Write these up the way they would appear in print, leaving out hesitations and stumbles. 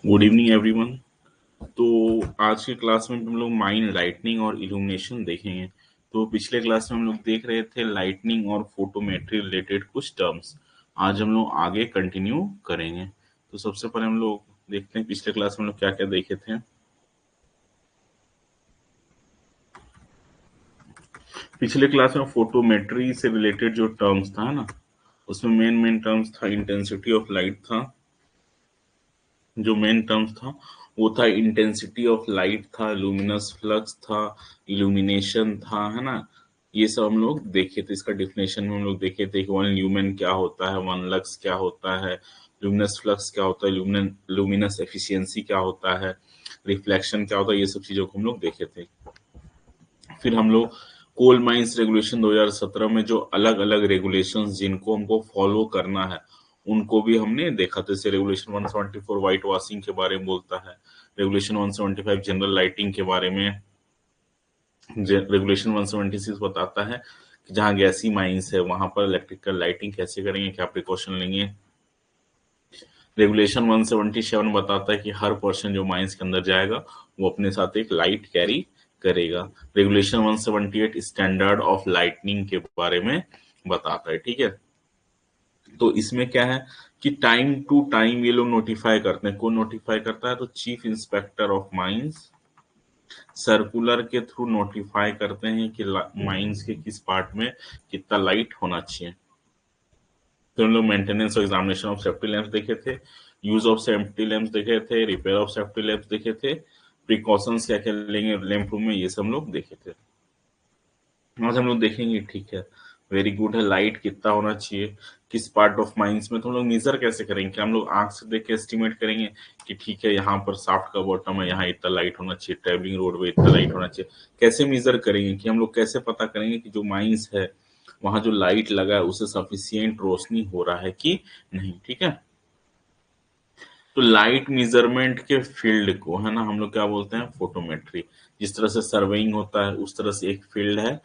Good evening everyone. तो आज के क्लास में हम लोग माइन लाइटनिंग और इल्यूमिनेशन देखेंगे। तो पिछले क्लास में हम लोग देख रहे थे लाइटनिंग और फोटोमेट्री रिलेटेड कुछ टर्म्स। आज हम लोग आगे कंटिन्यू करेंगे। तो सबसे पहले हम लोग देखते हैं पिछले क्लास में हम लोग क्या क्या देखे थे। पिछले क्लास में फोटोमेट्री से रिलेटेड जो टर्म्स था ना, उसमें मेन मेन टर्म्स था इंटेंसिटी ऑफ लाइट था। जो मेन टर्म्स था वो था इंटेंसिटी ऑफ लाइट था, लुमिनस फ्लक्स था, इल्यूमिनेशन था, है ना। ये सब हम लोग देखे थे। इसका डिफिनेशन में हम लोग देखे थे कि वन ल्यूमेन क्या होता है, वन लक्स क्या होता है, लुमिनस फ्लक्स क्या होता है, लुमिनस एफिशिएंसी क्या होता है, रिफ्लेक्शन क्या होता है। ये सब चीजों को हम लोग देखे थे। फिर हम लोग कोल माइंस रेगुलेशन 2017 में जो अलग अलग रेगुलेशंस जिनको हमको फॉलो करना है उनको भी हमने देखा। तो जैसे रेगुलेशन 174 व्हाइट वॉशिंग के बारे में बोलता है, रेगुलेशन 175 जनरल लाइटिंग के बारे में, रेगुलेशन 176 बताता है कि जहाँ गैसी माइंस है वहां पर इलेक्ट्रिकल लाइटिंग कैसे करेंगे, क्या प्रिकॉशन लेंगे। रेगुलेशन 177 बताता है कि हर पर्सन जो माइंस के अंदर जाएगा वो अपने साथ एक लाइट कैरी करेगा। रेगुलेशन 178 स्टैंडर्ड ऑफ लाइटनिंग के बारे में बताता है, ठीक है। तो इसमें क्या है कि टाइम टू टाइम ये लोग नोटिफाई करते हैं। कौन नोटिफाई करता है? तो chief inspector of mines circular के थ्रू नोटिफाई करते हैं कि माइंस के किस पार्ट में कितना लाइट होना चाहिए। फिर हम लोग मेंटेनेंस और एग्जामिनेशन ऑफ सेफ्टी लैंप्स देखे थे, यूज ऑफ सेफ्टी लैंप्स देखे थे, रिपेयर ऑफ सेफ्टी लैंप्स देखे थे, प्रिकॉशंस क्या क्या लेंगे लैंप रूम में, ये सब हम लोग देखे थे। आज हम लोग देखेंगे, ठीक है, वेरी गुड है, लाइट कितना होना चाहिए किस पार्ट ऑफ माइंस में। तो हम लोग मेजर कैसे करेंगे? क्या हम लोग आंख से देख के एस्टिमेट करेंगे कि ठीक है यहाँ पर शाफ्ट का बॉटम है, यहाँ इतना लाइट होना चाहिए, ट्रेवलिंग रोड पे इतना लाइट होना चाहिए? कैसे मेजर करेंगे? कि हम लोग कैसे पता करेंगे कि जो माइंस है वहां जो लाइट लगा है उसे सफिशियंट रोशनी हो रहा है कि नहीं, ठीक है। तो लाइट मेजरमेंट के फील्ड को, है ना, हम लोग क्या बोलते हैं? फोटोमेट्री। जिस तरह से सर्वेइंग होता है उस तरह से एक फील्ड है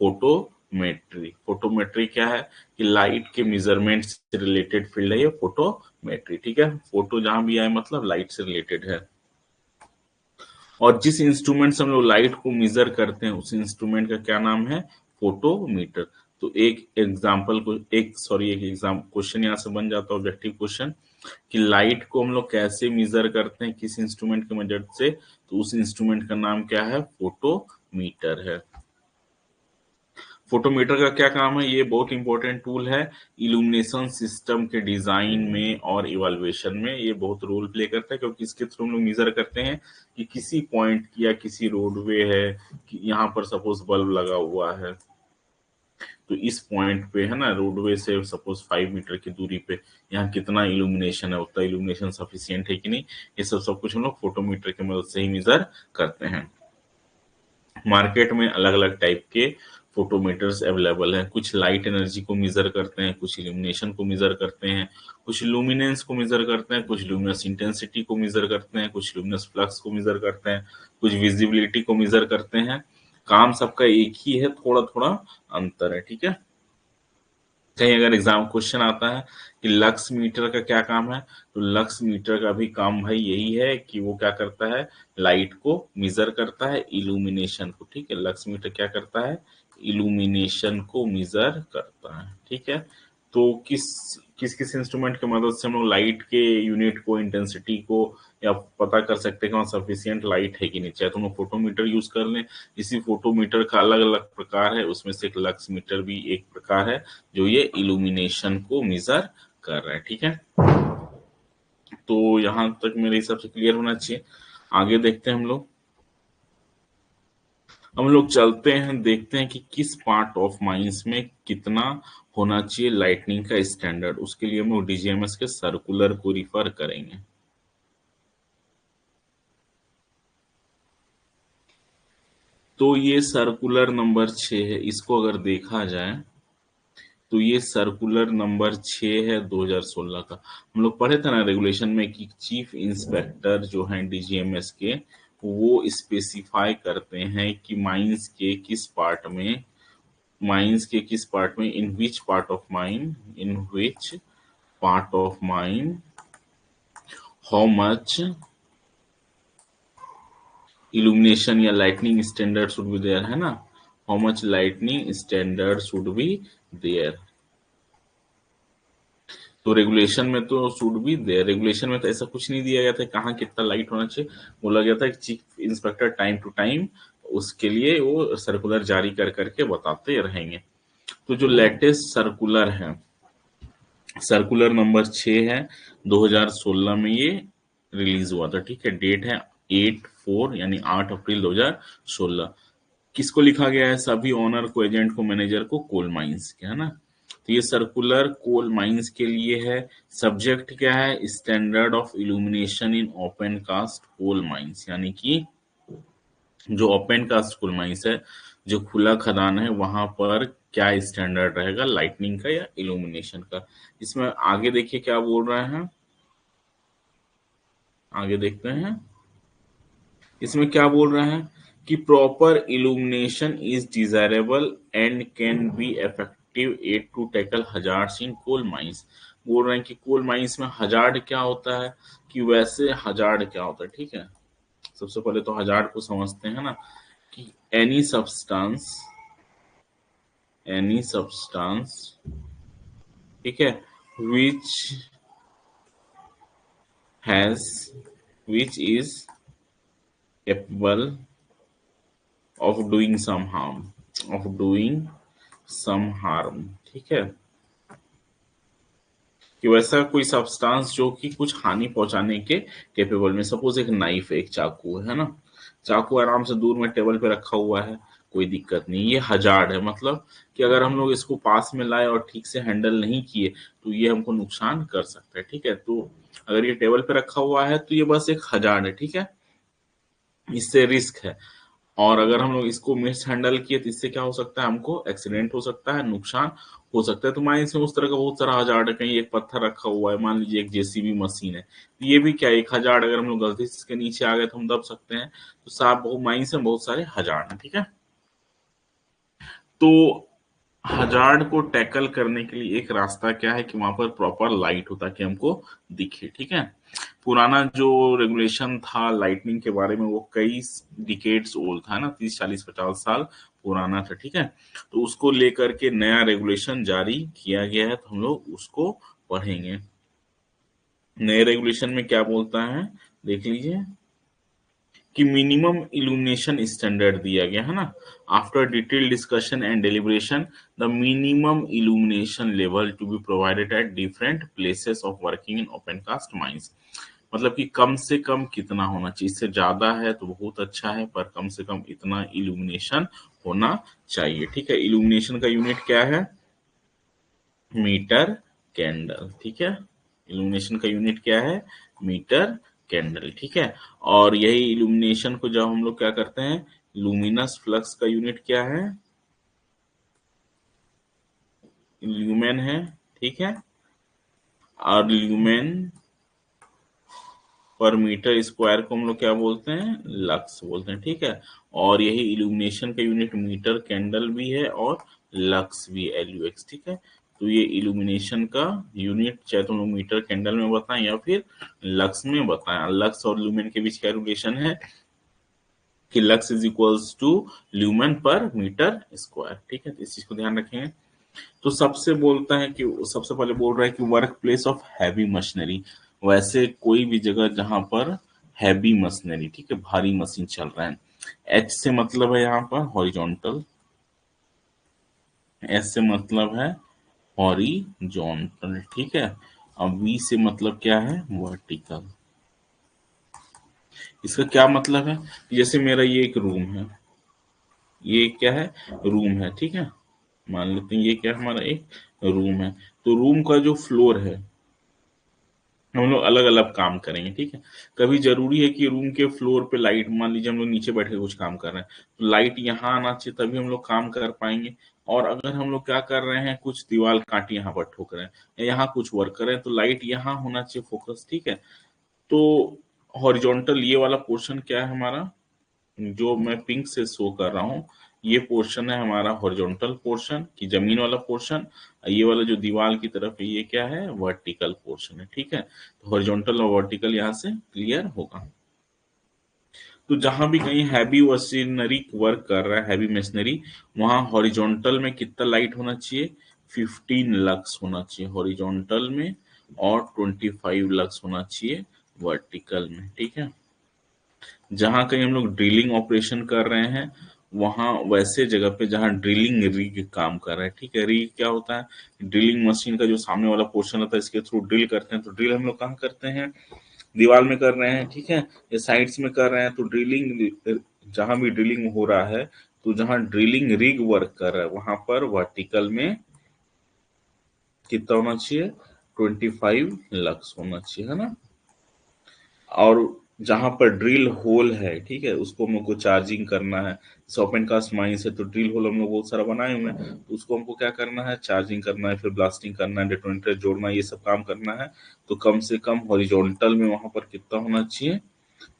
फोटोमेट्री। फोटोमेट्री क्या है? कि लाइट के मेजरमेंट से रिलेटेड फील्ड है ये फोटोमेट्री, ठीक है। फोटो जहां भी आए मतलब लाइट से रिलेटेड है। और जिस इंस्ट्रूमेंट से हम लोग लाइट को मेजर करते हैं उस इंस्ट्रूमेंट का क्या नाम है? फोटोमीटर। तो एक एग्जाम्पल को एक एग्जाम क्वेश्चन यहाँ से बन जाता है, ऑब्जेक्टिव क्वेश्चन, कि लाइट को हम लोग कैसे मेजर करते हैं, किस इंस्ट्रूमेंट की मदद से? तो उस इंस्ट्रूमेंट का नाम क्या है? फोटोमीटर है। फोटोमीटर का क्या काम है? ये बहुत इंपॉर्टेंट टूल है इल्यूमिनेशन सिस्टम के डिजाइन में और इवैल्यूएशन में। ये बहुत रोल प्ले करता है क्योंकि इसके थ्रू हम लोग मेजर करते हैं कि किसी पॉइंट की या किसी रोडवे है कि यहाँ पर सपोज बल्ब लगा हुआ है, तो इस पॉइंट पे, है ना, रोडवे से सपोज 5 मीटर की दूरी पे यहाँ कितना इल्यूमिनेशन है, उतना इल्यूमिनेशन सफिशियंट है कि नहीं, ये सब सब कुछ हम लोग फोटोमीटर की मदद से ही मेजर करते हैं। मार्केट में अलग अलग टाइप के फोटोमीटर्स अवेलेबल हैं। कुछ लाइट एनर्जी को मेजर करते हैं, कुछ इल्यूमिनेशन को मेजर करते हैं, कुछ लुमिनेंस को मेजर करते हैं, कुछ लुमिनस इंटेंसिटी को मेजर करते हैं, कुछ लुमिनस फ्लक्स को मेजर करते हैं, कुछ विजिबिलिटी को मेजर करते हैं। काम सबका एक ही है, थोड़ा थोड़ा अंतर है, ठीक है। कहीं अगर एग्जाम क्वेश्चन आता है कि लक्स मीटर का क्या काम है, तो लक्स मीटर का भी काम भाई यही है कि वो क्या करता है? लाइट को मेजर करता है, इल्यूमिनेशन को, ठीक है। लक्स मीटर क्या करता है? इल्यूमिनेशन को मेजर करता है, ठीक है। तो किस किस किस इंस्ट्रूमेंट की मदद से हम लोग लाइट के यूनिट को, इंटेंसिटी को या पता कर सकते हैं कि वहाँ सफिशियंट लाइट है कि नहीं? चाहे तो हम लोग फोटोमीटर यूज कर लें, इसी फोटोमीटर का अलग अलग प्रकार है, उसमें से एक लक्स मीटर भी एक प्रकार है जो ये इल्यूमिनेशन को मेजर कर रहा है, ठीक है। तो यहां तक मेरे हिसाब से क्लियर होना चाहिए। आगे देखते हैं हम लोग। हम लोग चलते हैं, देखते हैं कि किस पार्ट ऑफ माइंस में कितना होना चाहिए लाइटनिंग का स्टैंडर्ड। उसके लिए हम लोग डीजीएमएस के सर्कुलर को रिफर करेंगे। तो ये सर्कुलर नंबर 6 है। इसको अगर देखा जाए तो ये सर्कुलर नंबर 6 है 2016 का। हम लोग पढ़े थे ना रेगुलेशन में कि चीफ इंस्पेक्टर जो हैं डीजीएमएस के, वो स्पेसिफाई करते हैं कि माइंस के किस पार्ट में, in which part of mine how much illumination या lightning standard should be there, है ना, how much lightning standard should be there. तो रेगुलेशन में तो शुड बी देयर, रेगुलेशन में तो ऐसा कुछ नहीं दिया गया था कहाँ कितना लाइट होना चाहिए, बोला गया था कि chief inspector time to time उसके लिए वो सर्कुलर जारी कर करके बताते रहेंगे। तो जो लेटेस्ट सर्कुलर है, सर्कुलर नंबर 6 है, 2016 में ये रिलीज हुआ था, ठीक है, डेट है 8/4 यानी 8 अप्रैल 2016। किसको लिखा गया है, सभी ओनर को, एजेंट को, मैनेजर को, कोल माइंस के, है ना। तो ये सर्कुलर कोल माइंस के लिए है। सब्जेक्ट क्या है, standard of illumination in open cast coal mines, यानी कि जो ओपन कास्ट कोल माइंस है, जो खुला खदान है, वहां पर क्या स्टैंडर्ड रहेगा लाइटनिंग का या इल्यूमिनेशन का। इसमें आगे देखिए क्या बोल रहे हैं, आगे देखते हैं इसमें क्या बोल रहे हैं कि proper illumination is desirable and can be effective aid to tackle hazards in coal mines. बोल रहे हैं कि कोल माइंस में हजार्ड क्या होता है, कि वैसे हजार्ड क्या होता है, ठीक है। सबसे पहले तो हजार्ड को समझते हैं ना, कि एनी सब्सटेंस, ठीक है, which has which is capable of doing some harm, of doing some harm, ठीक है, कि वैसा कोई सब्सटेंस जो कि कुछ हानि पहुंचाने के केपेबल में। सपोज एक नाइफ है, एक चाकू है ना, चाकू आराम से दूर में टेबल पे रखा हुआ है, कोई दिक्कत नहीं, ये हजार्ड है, मतलब कि अगर हम लोग इसको पास में लाए और ठीक से हैंडल नहीं किए तो ये हमको नुकसान कर सकता है, ठीक है। तो अगर ये टेबल पे रखा हुआ है तो ये बस एक हजार्ड है, ठीक है, इससे रिस्क है। और अगर हम लोग इसको मिस हैंडल किए तो इससे क्या हो सकता है, हमको एक्सीडेंट हो सकता है, नुकसान हो सकता है। तो मान लीजिए उस तरह का बहुत सारा हजार्ड है, कहीं एक पत्थर रखा हुआ है, मान लीजिए एक जेसीबी मशीन है, तो ये भी क्या एक हजार्ड, अगर हम लोग गलती से इसके नीचे आ गए तो हम दब सकते हैं। तो साफ बहुत माइंस में बहुत सारे हजार्ड हैं, ठीक है। तो हजार्ड को टैकल करने के लिए एक रास्ता क्या है कि वहां पर प्रॉपर लाइट हो ताकि हमको दिखे, ठीक है। पुराना जो रेगुलेशन था लाइटनिंग के बारे में वो कई डिकेड्स ओल्ड था ना, 30 40 50 साल पुराना था, ठीक है। तो उसको लेकर के नया रेगुलेशन जारी किया गया है, तो हम लोग उसको पढ़ेंगे। नए रेगुलेशन में क्या बोलता है, देख लीजिए कि मिनिमम इल्यूमिनेशन स्टैंडर्ड दिया गया है ना। After detail discussion and deliberation the minimum illumination level to be provided at different places of working in open cast mines. मतलब कि कम से कम कितना होना चाहिए, इससे ज्यादा है तो बहुत अच्छा है, पर कम से कम इतना इल्यूमिनेशन होना चाहिए, ठीक है। इल्यूमिनेशन का यूनिट क्या है, मीटर कैंडल, ठीक है। इल्यूमिनेशन का यूनिट क्या है, मीटर कैंडल, ठीक है। और यही इल्यूमिनेशन को जब हम लोग क्या करते हैं, लुमिनस फ्लक्स का यूनिट क्या है, ल्यूमेन है, ठीक है। और ल्यूमेन पर मीटर स्क्वायर को हम लोग क्या बोलते हैं, लक्स बोलते हैं, ठीक है। और यही इल्यूमिनेशन का यूनिट मीटर कैंडल भी है और लक्स भी, LUX, ठीक है। तो ये इल्यूमिनेशन का यूनिट चाहे तुम लोग मीटर कैंडल में बताएं या फिर लक्स में बताएं, लक्स और ल्यूमेन के बीच क्या रिलेशन है कि lux is equals to lumen per metre square, ठीक है। तो इस चीज को ध्यान रखेंगे। तो सबसे बोलता है कि सबसे पहले बोल रहा है कि work place of heavy machinery, वैसे कोई भी जगह जहां पर हैवी मशीनरी, ठीक है, भारी मशीन चल रहा है। एच से मतलब है यहाँ पर हॉरिजॉन्टल, एस से मतलब है हॉरिजॉन्टल, ठीक है। अब वी से मतलब क्या है, वर्टिकल। इसका क्या मतलब है, जैसे मेरा ये एक रूम है, ये क्या है, रूम है, ठीक है। मान लेते हैं ये क्या हमारा एक रूम है। तो रूम का जो फ्लोर है, हम लोग अलग अलग काम करेंगे, ठीक है। कभी जरूरी है कि रूम के फ्लोर पे लाइट, मान लीजिए हम लोग नीचे बैठ के कुछ काम कर रहे हैं तो लाइट यहाँ आना चाहिए तभी हम लोग काम कर पाएंगे। और अगर हम लोग क्या कर रहे हैं, कुछ दीवार काट यहाँ पर ठोक रहे हैं या यहाँ कुछ वर्क कर रहे हैं तो लाइट यहाँ होना चाहिए फोकस, ठीक है। तो हॉरिजॉन्टल ये वाला पोर्शन क्या है हमारा, जो मैं पिंक से शो कर रहा हूँ, ये पोर्शन है हमारा हॉरिजॉन्टल पोर्शन की जमीन वाला पोर्शन, ये वाला जो दीवार की तरफ है ये क्या है, वर्टिकल पोर्शन है। ठीक है, तो हॉरिजॉन्टल और वर्टिकल यहाँ से क्लियर होगा। तो जहां भी कहीं हैवी मशीनरी वर्क कर रहा है, हैवी मशीनरी, वहां हॉरिजॉन्टल में कितना लाइट होना चाहिए, 15 लक्स होना चाहिए हॉरिजॉन्टल में, और 25 लक्स होना चाहिए वर्टिकल में। ठीक है, जहां कहीं हम लोग ड्रिलिंग ऑपरेशन कर रहे हैं, वहां वैसे जगह पे जहां ड्रिलिंग रिग काम कर रहा है। ठीक है, रिग क्या होता है, ड्रिलिंग मशीन का जो सामने वाला पोर्शन होता है, इसके थ्रू ड्रिल करते हैं। तो ड्रिल हम लोग कहाँ करते हैं, दीवार में कर रहे हैं। ठीक है, ये साइड्स में कर रहे हैं। तो ड्रिलिंग, जहां भी ड्रिलिंग हो रहा है, तो जहां ड्रिलिंग रिग वर्क कर रहा है वहां पर वर्टिकल में कितना होना चाहिए, 25 लक्स होना चाहिए, है ना। और जहां पर ड्रिल होल है, ठीक है, उसको हम लोग को चार्जिंग करना है। जैसे ओपन कास्ट माइंस है तो ड्रिल होल हम लोग बहुत सारा बनाए हुए हैं, तो उसको हमको क्या करना है, चार्जिंग करना है, फिर ब्लास्टिंग करना है, डेटोनेटर जोड़ना है, ये सब काम करना है। तो कम से कम हॉरिजॉन्टल में वहां पर कितना होना चाहिए,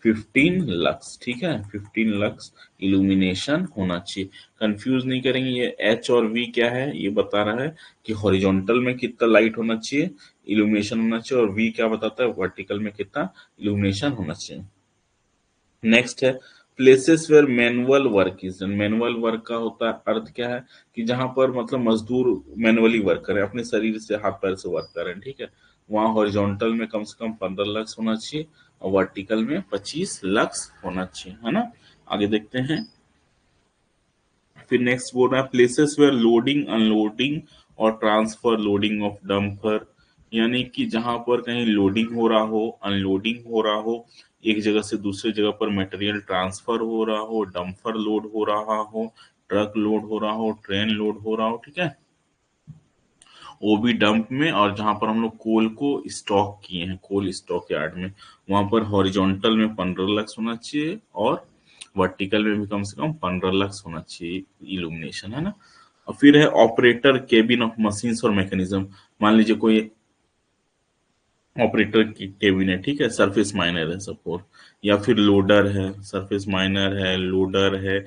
15 लक्स। ठीक है, 15 लक्स इल्यूमिनेशन होना चाहिए। कंफ्यूज नहीं करेंगे, ये एच और वी क्या है, ये बता रहा है कि हॉरिजॉन्टल में कितना लाइट होना चाहिए, इल्यूमिनेशन होना चाहिए, और वी क्या बताता है, वर्टिकल में कितना इल्यूमिनेशन होना चाहिए। नेक्स्ट है places where manual work is done. Manual work का होता है अर्थ क्या है, कि जहां पर मतलब मजदूर मैनुअली वर्क करे, अपने शरीर से हाथ पैर से वर्क करें। ठीक है, वहां हॉरिजॉन्टल में कम से कम 15 लक्स होना चाहिए, और वर्टिकल में 25 लक्स होना चाहिए, है ना। आगे देखते हैं। फिर नेक्स्ट बोल रहा है प्लेसेस वेयर लोडिंग अनलोडिंग और ट्रांसफर लोडिंग ऑफ डंपर, यानी कि जहां पर कहीं लोडिंग हो रहा हो, अनलोडिंग हो रहा हो, एक जगह से दूसरी जगह पर मटेरियल ट्रांसफर हो रहा हो, डंपर लोड हो रहा हो, ट्रक लोड हो रहा हो, ट्रेन लोड हो रहा हो। ठीक है, वो भी डंप में, और जहां पर हम लोग कोल को स्टॉक किए हैं, कोल स्टॉक यार्ड में, वहां पर हॉरिजॉन्टल में 15 लक्स होना चाहिए, और वर्टिकल में भी कम से कम 15 लक्स होना चाहिए इल्यूमिनेशन, है ना। और फिर है ऑपरेटर केबिन ऑफ मशीन्स और मैकेनिज्म। मान लीजिए कोई ऑपरेटर की केबिन है, ठीक है, सरफेस माइनर है सपोज, या फिर लोडर है, सरफेस माइनर है, लोडर है,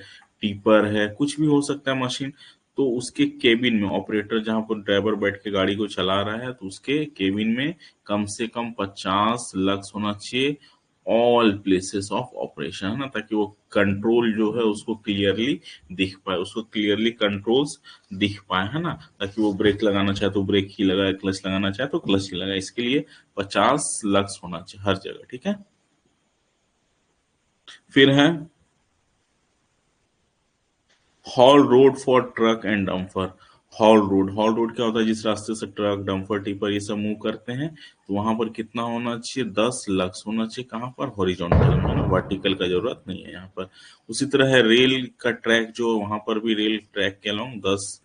टीपर है, कुछ भी हो सकता है मशीन। तो उसके केबिन में ऑपरेटर, जहां पर ड्राइवर बैठ के गाड़ी को चला रहा है, तो उसके केबिन में कम से कम 50 लक्स होना चाहिए, ऑल प्लेसेस ऑफ ऑपरेशन, है ना, ताकि वो कंट्रोल जो है उसको क्लियरली दिख पाए, उसको क्लियरली कंट्रोल्स दिख पाए, है ना, ताकि वो ब्रेक लगाना चाहे तो ब्रेक ही लगाए, क्लच लगाना चाहे तो क्लच ही लगाए। इसके लिए 50 लक्स होना चाहिए हर जगह। ठीक है, फिर है hall road for truck and dumper. Hall road, hall road क्या होता है, जिस रास्ते से ट्रक डंपर टिपर ये सब मूव करते हैं, तो वहां पर कितना होना चाहिए, 10 लक्स होना चाहिए। कहाँ पर, हॉरिजॉन्टल में ना, वर्टिकल का जरूरत नहीं है यहाँ पर। उसी तरह है रेल का ट्रैक, जो वहां पर भी रेल ट्रैक के अलोंग 10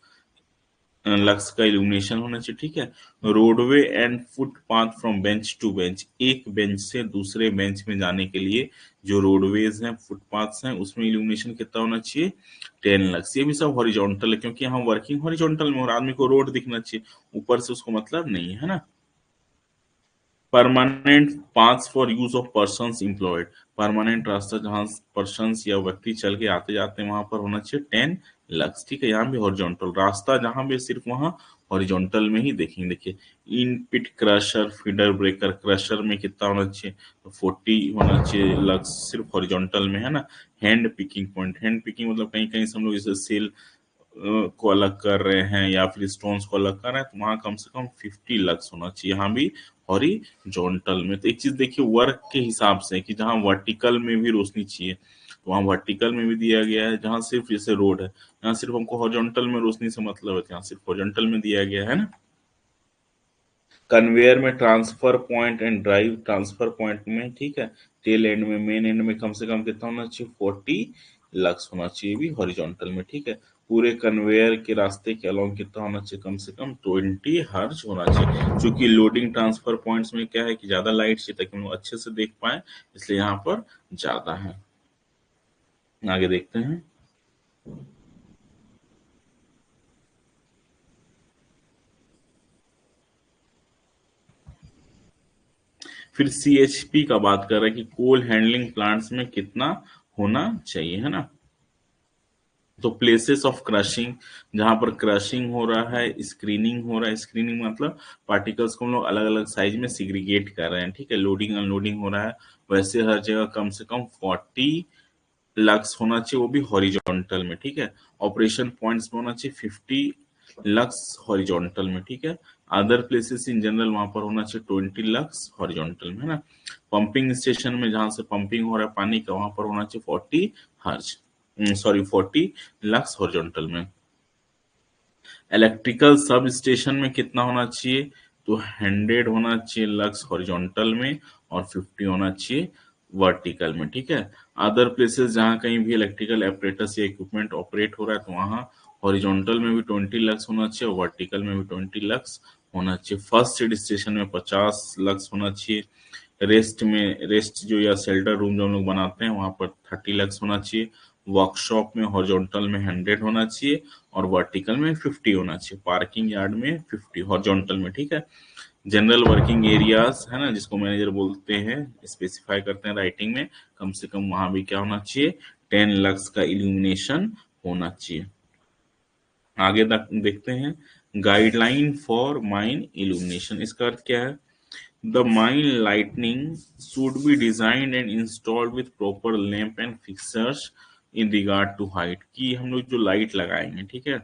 लक्स का इल्यूमिनेशन होना चाहिए। ठीक है, roadway and footpath from bench to bench, एक बेंच से दूसरे बेंच में जाने के लिए जो रोडवेज हैं, फुटपाथ्स हैं, उसमें इल्यूमिनेशन कितना होना चाहिए, 10 लक्स। ये भी सब हॉरिजॉन्टल है, क्योंकि यहाँ वर्किंग हॉरिजॉन्टल में, और आदमी को रोड दिखना चाहिए, ऊपर से उसको मतलब नहीं है, है ना। Permanent paths for use of persons employed, permanent रास्ता जहां पर्सन्स या व्यक्ति चल के आते जाते हैं, वहां पर होना चाहिए 10 लक्स। ठीक है, यहाँ भी हॉरिजॉन्टल रास्ता जहां भी, सिर्फ वहां हॉरिजॉन्टल में ही देखेंगे। देखिए, इन पिट क्रशर, फीडर ब्रेकर, क्रशर में कितना होना चाहिए, तो 40 होना चाहिए लक्स, सिर्फ हॉरिजॉन्टल में, है ना। Hand picking point, hand picking मतलब कहीं कहीं से हम लोग इसे सेल को अलग कर रहे हैं, या फिर स्टोन्स को अलग कर रहे हैं, तो वहां कम से कम 50 लक्स होना चाहिए, यहाँ भी हॉरिजॉन्टल में। तो एक चीज देखिए, वर्क के हिसाब से कि जहाँ वर्टिकल में भी रोशनी चाहिए, तो वहाँ वर्टिकल में भी दिया गया है। जहाँ सिर्फ जैसे रोड है, यहाँ सिर्फ हमको हॉरिजॉन्टल में रोशनी से मतलब है, तो यहाँ सिर्फ हॉरिजॉन्टल में दिया गया है ना। कन्वेयर में transfer point and drive, transfer point में, ठीक है, टेल एंड में, मेन एंड में कम से कम कितना होना चाहिए, 40 लक्स होना चाहिए भी हॉरिजॉन्टल में। ठीक है, पूरे कन्वेयर के रास्ते के अलोंग कितना होना चाहिए, कम से कम 20 हर्ज होना चाहिए। क्योंकि लोडिंग ट्रांसफर पॉइंट्स में क्या है कि ज्यादा लाइट चाहिए, ताकि हम लोग अच्छे से देख पाए, इसलिए यहाँ पर ज्यादा है। आगे देखते हैं। फिर सीएचपी का बात कर रहे हैं कि कोल हैंडलिंग प्लांट्स में कितना होना चाहिए, है ना। तो प्लेसेस ऑफ क्रशिंग, जहां पर क्रशिंग हो रहा है, स्क्रीनिंग हो रहा है, स्क्रीनिंग मतलब पार्टिकल्स को हम लोग अलग अलग साइज में सिग्रीगेट कर रहे हैं, ठीक है, लोडिंग अनलोडिंग हो रहा है, वैसे हर जगह कम से कम 40 लक्स होना चाहिए, वो भी हॉरिजॉन्टल में, ठीक है। ऑपरेशन पॉइंट्स में होना चाहिए 50 लक्स हॉरिजॉन्टल में, ठीक है। अदर प्लेसेस इन जनरल वहां पर होना चाहिए 20 लक्स हॉरिजॉन्टल में, है ना। पंपिंग स्टेशन में जहां से पंपिंग हो रहा है पानी का, वहां पर होना चाहिए 40 हर्ज, सॉरी 40 लक्स हॉरिजॉन्टल में। इलेक्ट्रिकल सब स्टेशन में कितना होना चाहिए, तो 100 होना चाहिए लक्स हॉरिजॉन्टल में और 50 होना चाहिए वर्टिकल में, ठीक है। अदर प्लेसेस जहां कहीं भी इलेक्ट्रिकल एपरेटस या इक्विपमेंट ऑपरेट हो रहा है, तो वहां हॉरिजॉन्टल में भी 20 लक्स होना चाहिए और वर्टिकल में भी 20 लक्स होना चाहिए। फर्स्ट एड स्टेशन में 50 लक्स होना चाहिए। रेस्ट जो या शेल्टर रूम जो हम लोग बनाते हैं, वहां पर 30 लक्स होना चाहिए। वर्कशॉप में हॉरिजॉन्टल में 100 होना चाहिए और वर्टिकल में 50 होना चाहिए। पार्किंग यार्ड में 50 हॉरिजॉन्टल में, ठीक है। जनरल वर्किंग एरियाज है ना, जिसको मैनेजर बोलते हैं, स्पेसिफाई करते हैं राइटिंग में, कम से कम वहां भी क्या होना चाहिए, 10 लक्स का इल्यूमिनेशन होना चाहिए। आगे तक देखते हैं, गाइडलाइन फॉर माइन इल्यूमिनेशन, इसका अर्थ क्या है। The mine lighting should be designed and installed with proper lamp and fixtures in regard to height, कि हम लोग जो लाइट लगाएंगे, ठीक है,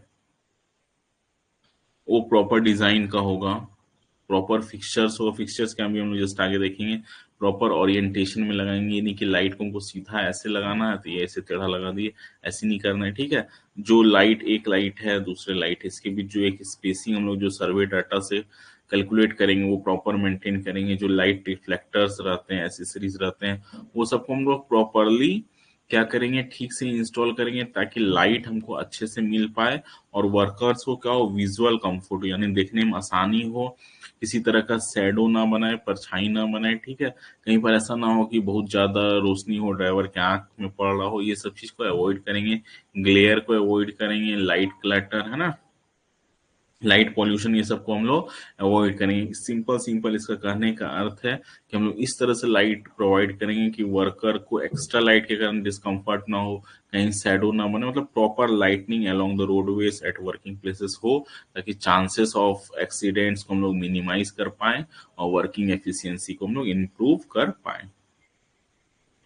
वो प्रॉपर डिजाइन का होगा, प्रॉपर फिक्सचर्स होगा। फिक्सचर्स क्या भी हम लोग जस्ट आगे देखेंगे। प्रॉपर ओरिएंटेशन में लगाएंगे, यानी कि लाइट को हमको सीधा ऐसे लगाना है तो ये ऐसे टेढ़ा लगा दिए, ऐसे नहीं करना है, ठीक है। जो लाइट, एक लाइट है दूसरे लाइट है, इसके बीच जो एक स्पेसिंग हम लोग जो सर्वे डाटा से कैलकुलेट करेंगे वो प्रॉपर मेंटेन करेंगे। जो लाइट रिफ्लेक्टर्स रहते हैं, एसेसरीज रहते हैं, वो सबको हम लोग प्रॉपरली क्या करेंगे, ठीक से इंस्टॉल करेंगे ताकि लाइट हमको अच्छे से मिल पाए और वर्कर्स को क्या हो, विजुअल कंफर्ट, यानी देखने में आसानी हो, किसी तरह का शैडो ना बनाए, परछाई ना बनाए, ठीक है। कहीं पर ऐसा ना हो कि बहुत ज्यादा रोशनी हो, ड्राइवर के आंख में पड़ रहा हो, ये सब चीज को अवॉइड करेंगे। ग्लेयर को अवॉइड करेंगे, लाइट क्लटर है ना, लाइट पॉल्यूशन, ये सबको हम लोग अवॉइड करेंगे। सिंपल सिंपल इसका कहने का अर्थ है कि हम लोग इस तरह से लाइट प्रोवाइड करेंगे कि वर्कर को एक्स्ट्रा लाइट के कारण डिस्कम्फर्ट ना हो, कहीं शैडो ना बने, मतलब proper lightning along the roadways at working places हो, ताकि चांसेस ऑफ एक्सीडेंट्स को हम लोग मिनिमाइज कर पाए और वर्किंग एफिशिएंसी को हम लोग इम्प्रूव कर पाए।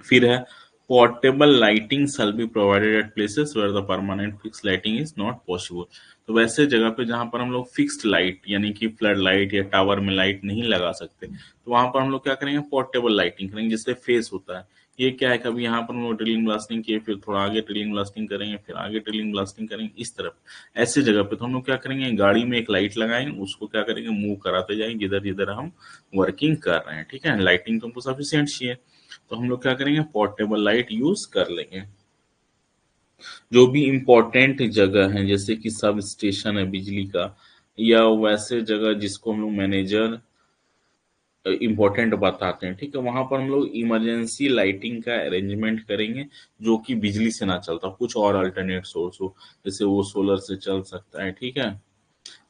फिर है, portable lighting shall be provided at places where the permanent fix lighting is not possible. तो वैसे जगह पे जहां पर हम लोग फिक्स्ड लाइट यानी कि फ्लड लाइट या टावर में लाइट नहीं लगा सकते, तो वहां पर हम लोग क्या करेंगे, पोर्टेबल लाइटिंग करेंगे, जिससे फेस होता है। ये क्या है, कभी यहाँ पर हम लोग ड्रिलिंग ब्लास्टिंग किए, फिर थोड़ा आगे ड्रिलिंग ब्लास्टिंग करेंगे, फिर आगे ड्रिलिंग ब्लास्टिंग करेंगे, इस तरफ। ऐसे जगह पे तो हम लोग क्या करेंगे, गाड़ी में एक लाइट लगाएंगे, उसको क्या करेंगे, मूव कराते जाएंगे जिधर जिधर हम वर्किंग कर रहे हैं, ठीक है। लाइटिंग तो हमको सफिशियंट चाहिए, तो हम लोग क्या करेंगे, पोर्टेबल लाइट यूज कर लेंगे। जो भी इम्पोर्टेंट जगह है, जैसे कि सब स्टेशन है बिजली का, या वैसे जगह जिसको हम लोग मैनेजर इम्पोर्टेंट बताते हैं, ठीक है, वहां पर हम लोग इमरजेंसी लाइटिंग का अरेंजमेंट करेंगे, जो कि बिजली से ना चलता, कुछ और अल्टरनेट सोर्स हो, जैसे वो सोलर से चल सकता है, ठीक है,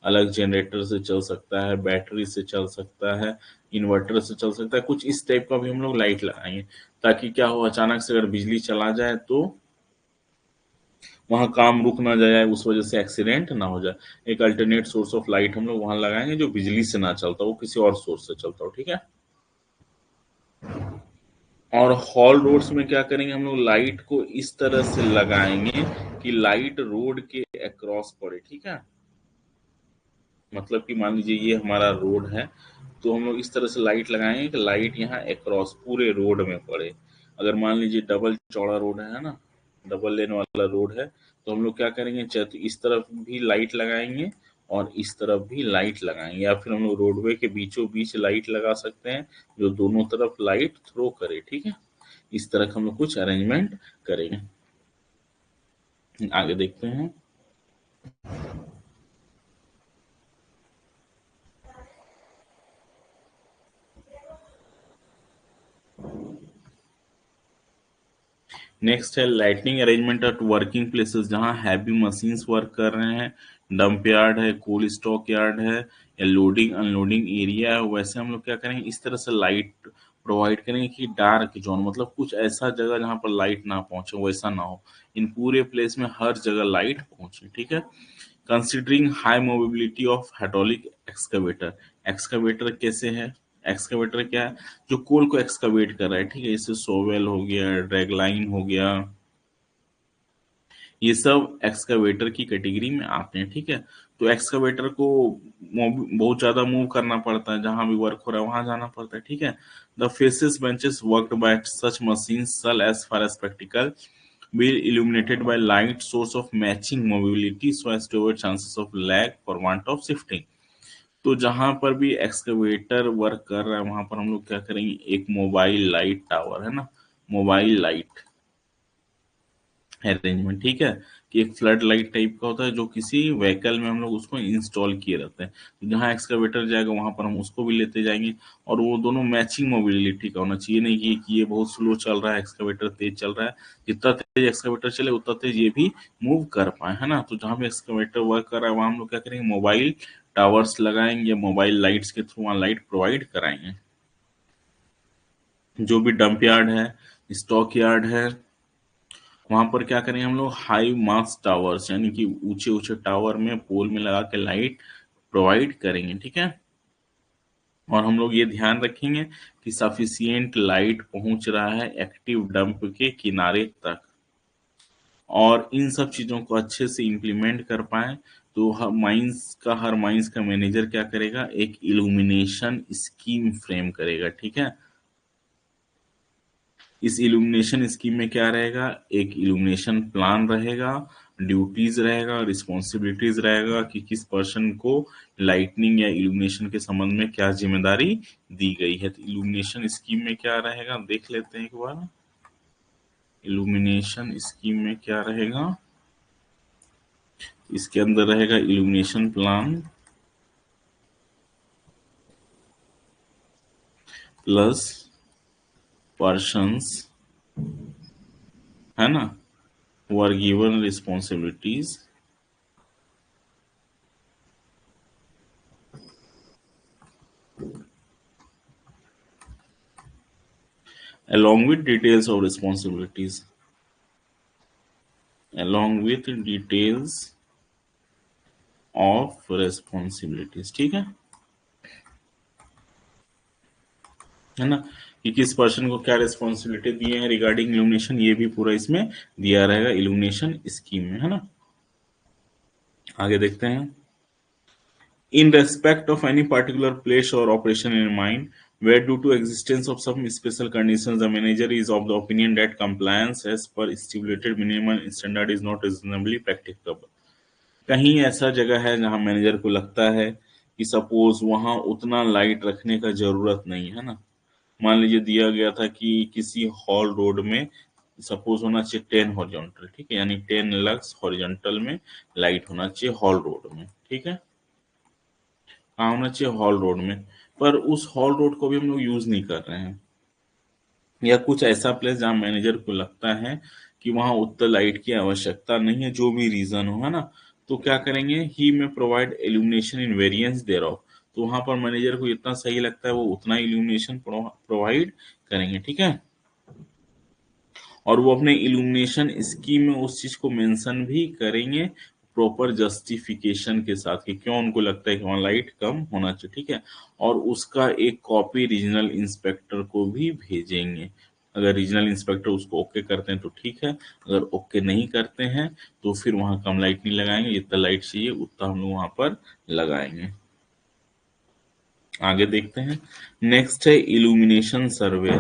अलग जनरेटर से चल सकता है, बैटरी से चल सकता है, इन्वर्टर से चल सकता है, कुछ इस टाइप का भी हम लोग लाइट लगाएंगे, ताकि क्या हो, अचानक से अगर बिजली चला जाए तो वहां काम रुक ना जाए, उस वजह से एक्सीडेंट ना हो जाए। एक अल्टरनेट सोर्स ऑफ लाइट हम लोग वहां लगाएंगे जो बिजली से ना चलता, वो किसी और सोर्स से चलता हो, ठीक है। और हॉल रोड्स में क्या करेंगे, हम लोग लाइट को इस तरह से लगाएंगे कि लाइट रोड के अक्रॉस पड़े, ठीक है। मतलब कि मान लीजिए ये हमारा रोड है, तो हम लोग इस तरह से लाइट लगाएंगे कि लाइट यहाँ अक्रॉस पूरे रोड में पड़े। अगर मान लीजिए डबल चौड़ा रोड है ना, डबल लेन वाला रोड है, तो हम लोग क्या करेंगे, चाहे तो इस तरफ भी लाइट लगाएंगे और इस तरफ भी लाइट लगाएंगे, या फिर हम लोग रोडवे के बीचों बीच लाइट लगा सकते हैं जो दोनों तरफ लाइट थ्रो करे, ठीक है। इस तरह का हम लोग कुछ अरेंजमेंट करेंगे। आगे देखते हैं। नेक्स्ट है lightning arrangement at working places, जहां हैवी मशीन्स वर्क कर रहे हैं, डंप यार्ड है, कोल्ड स्टॉक यार्ड है, या लोडिंग अनलोडिंग एरिया है, वैसे हम लोग क्या करेंगे, इस तरह से लाइट प्रोवाइड करेंगे कि डार्क जोन मतलब कुछ ऐसा जगह जहाँ पर लाइट ना पहुंचे, वैसा ना हो। इन पूरे प्लेस में हर जगह लाइट पहुंचे, ठीक है। Considering high mobility of hydraulic excavator, excavator कैसे है, एक्सकवेटर क्या है, जो कोल को एक्सकवेट कर रहा है, ठीक है, जैसे सोवेल हो गया, ड्रैगलाइन हो गया, ये सब एक्सकवेटर की कैटेगरी में आते हैं, ठीक है। तो एक्सकवेटर को बहुत ज्यादा मूव करना पड़ता है, जहां भी वर्क हो रहा है वहां जाना पड़ता है, ठीक है। The faces benches worked by such machines shall as far as practical will illuminated by light source of matching mobility so as to avoid chances of lag for want of shifting। तो जहां पर भी excavator work कर रहा है वहां पर हम लोग क्या करेंगे, एक मोबाइल लाइट टावर है ना, मोबाइल लाइट अरेंजमेंट, ठीक है, कि एक फ्लड लाइट टाइप का होता है जो किसी व्हीकल में हम लोग उसको इंस्टॉल किए रहते हैं। तो जहाँ एक्सकवेटर जाएगा वहां पर हम उसको भी लेते जाएंगे, और वो दोनों मैचिंग मोबिलिटी का होना चाहिए, नहीं कि ये बहुत स्लो चल रहा है एक्सकवेटर तेज चल रहा है, जितना तेज एक्सकवेटर चले उतना तेज ये भी मूव कर पाए, है ना। तो जहाँ भी एक्सकवेटर वर्क कर रहा है वहां हम लोग क्या करेंगे, मोबाइल टावर्स लगाएंगे, मोबाइल लाइट्स के थ्रू वहां लाइट प्रोवाइड कराएंगे। जो भी डंप यार्ड है, स्टॉक यार्ड है, वहां पर क्या करेंगे हम लोग, हाई मास्ट टावर्स यानी कि ऊंचे ऊंचे टावर में पोल में लगा के लाइट प्रोवाइड करेंगे, ठीक है। और हम लोग ये ध्यान रखेंगे कि सफिशियंट लाइट पहुंच रहा है एक्टिव डंप के किनारे तक, और इन सब चीजों को अच्छे से इम्प्लीमेंट कर पाए। तो हर माइंस का मैनेजर क्या करेगा, एक इल्यूमिनेशन स्कीम फ्रेम करेगा, ठीक है। इस इल्यूमिनेशन स्कीम में क्या रहेगा, एक इल्यूमिनेशन प्लान रहेगा, ड्यूटीज रहेगा, रिस्पॉन्सिबिलिटीज रहेगा कि किस पर्सन को लाइटनिंग या इल्यूमिनेशन के संबंध में क्या जिम्मेदारी दी गई है। तो इल्यूमिनेशन स्कीम में क्या रहेगा देख लेते हैं एक बार। इल्यूमिनेशन स्कीम में क्या रहेगा, इसके अंदर रहेगा इल्यूमिनेशन प्लान प्लस पर्सन्स, है ना, were given responsibilities along with details of responsibilities, along with details of responsibilities, ठीक है ना, कि किस पर्सन को क्या रेस्पॉन्सिबिलिटी दिए हैं रिगार्डिंग इल्यूमिनेशन, ये भी पूरा इसमें दिया रहेगा इल्यूमिनेशन स्कीम में, है ना। आगे देखते हैं। In respect of any particular place और operation in mind where due to existence of some special conditions the manager is of the opinion that compliance as per stipulated minimum standard is not reasonably practicable। कहीं ऐसा जगह है जहां manager को लगता है कि सपोज वहां उतना लाइट रखने का जरूरत नहीं है ना, मान लीजिए दिया गया था कि किसी हॉल रोड में सपोज होना चाहिए 10 हॉरिजॉन्टल, ठीक है, यानी 10 लक्स हॉरिजॉन्टल में लाइट होना चाहिए हॉल रोड में, ठीक है, कहाँ होना चाहिए, हॉल रोड में। पर उस हॉल रोड को भी हम लोग यूज नहीं कर रहे हैं, या कुछ ऐसा प्लेस जहाँ मैनेजर को लगता है कि वहां उतना लाइट की आवश्यकता नहीं है, जो भी रीजन हो, है ना। तो क्या करेंगे, ही में provide illumination in variance there of. तो वहां पर मैनेजर को इतना सही लगता है वो उतना इल्यूमिनेशन प्रोवाइड करेंगे, ठीक है। और वो अपने इल्यूमिनेशन स्कीम में उस चीज को मेंशन भी करेंगे प्रॉपर जस्टिफिकेशन के साथ कि क्यों उनको लगता है कि वहाँ लाइट कम होना चाहिए, ठीक है। और उसका एक कॉपी रीजनल इंस्पेक्टर को भी भेजेंगे। अगर रीजनल इंस्पेक्टर उसको ओके करते हैं तो ठीक है, अगर ओके नहीं करते हैं तो फिर वहां कम लाइट नहीं लगाएंगे, जितना लाइट चाहिए उतना हम लोग वहां पर लगाएंगे। आगे देखते हैं। नेक्स्ट है इल्यूमिनेशन सर्वे।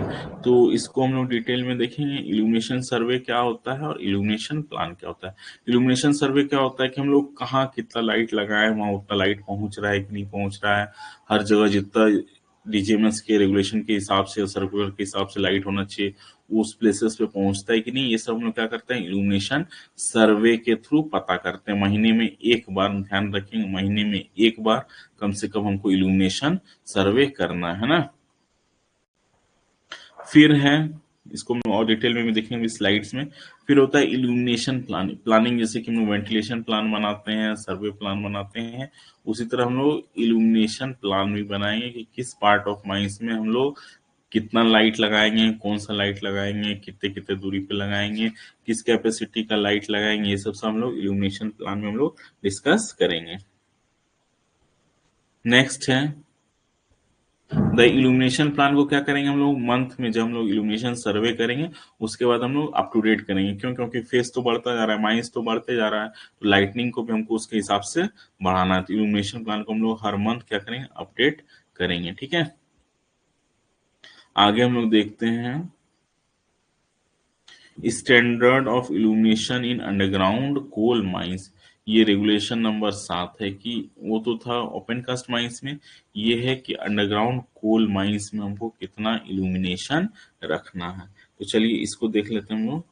तो इसको हम लोग डिटेल में देखेंगे, इल्यूमिनेशन सर्वे क्या होता है और इल्यूमिनेशन प्लान क्या होता है। इल्यूमिनेशन सर्वे क्या होता है कि हम लोग कहाँ कितना लाइट लगाए, वहाँ उतना लाइट पहुंच रहा है कि नहीं पहुंच रहा है, हर जगह जितना डीजीएमएस के रेगुलेशन के हिसाब से, सर्कुलर के हिसाब से लाइट होना चाहिए, उस प्लेसेस पे पहुंचता है कि नहीं, ये सब हम लोग क्या करते हैं, इल्यूमिनेशन सर्वे के थ्रू पता करते हैं। महीने में एक बार, ध्यान रखेंगे, महीने में एक बार कम से कम हमको इल्यूमिनेशन सर्वे करना है ना। फिर है, इसको हम और डिटेल में भी देखेंगे स्लाइड्स में। फिर होता है इल्यूमिनेशन प्लानिंग। प्लानिंग जैसे कि हम लोग वेंटिलेशन प्लान बनाते हैं, सर्वे प्लान बनाते हैं, उसी तरह हम लोग इल्यूमिनेशन प्लान भी बनाएंगे कि किस पार्ट ऑफ माइंस में हम लोग कितना लाइट लगाएंगे, कौन सा लाइट लगाएंगे, कितने कितने दूरी पे लगाएंगे, किस कैपेसिटी का लाइट लगाएंगे, ये सब हम लोग इल्यूमिनेशन प्लान में हम लोग डिस्कस करेंगे। नेक्स्ट है द इल्यूमिनेशन प्लान को क्या करेंगे हम लोग मंथ में, जब हम लोग इल्यूमिनेशन सर्वे करेंगे उसके बाद हम लोग अप टू डेट करेंगे। क्यों? क्योंकि फेस तो बढ़ता जा रहा है, माइंस तो बढ़ते जा रहा है, तो लाइटनिंग को भी हमको उसके हिसाब से बढ़ाना है। तो इल्यूमिनेशन प्लान को हम लोग हर मंथ क्या करेंगे, अपडेट करेंगे। ठीक है, आगे हम लोग देखते हैं standard of illumination in underground coal mines. ये रेगुलेशन नंबर 7 है कि वो तो था ओपन कास्ट माइंस में, ये है कि अंडरग्राउंड कोल माइंस में हमको कितना इल्यूमिनेशन रखना है। तो चलिए इसको देख लेते हैं हम लोग।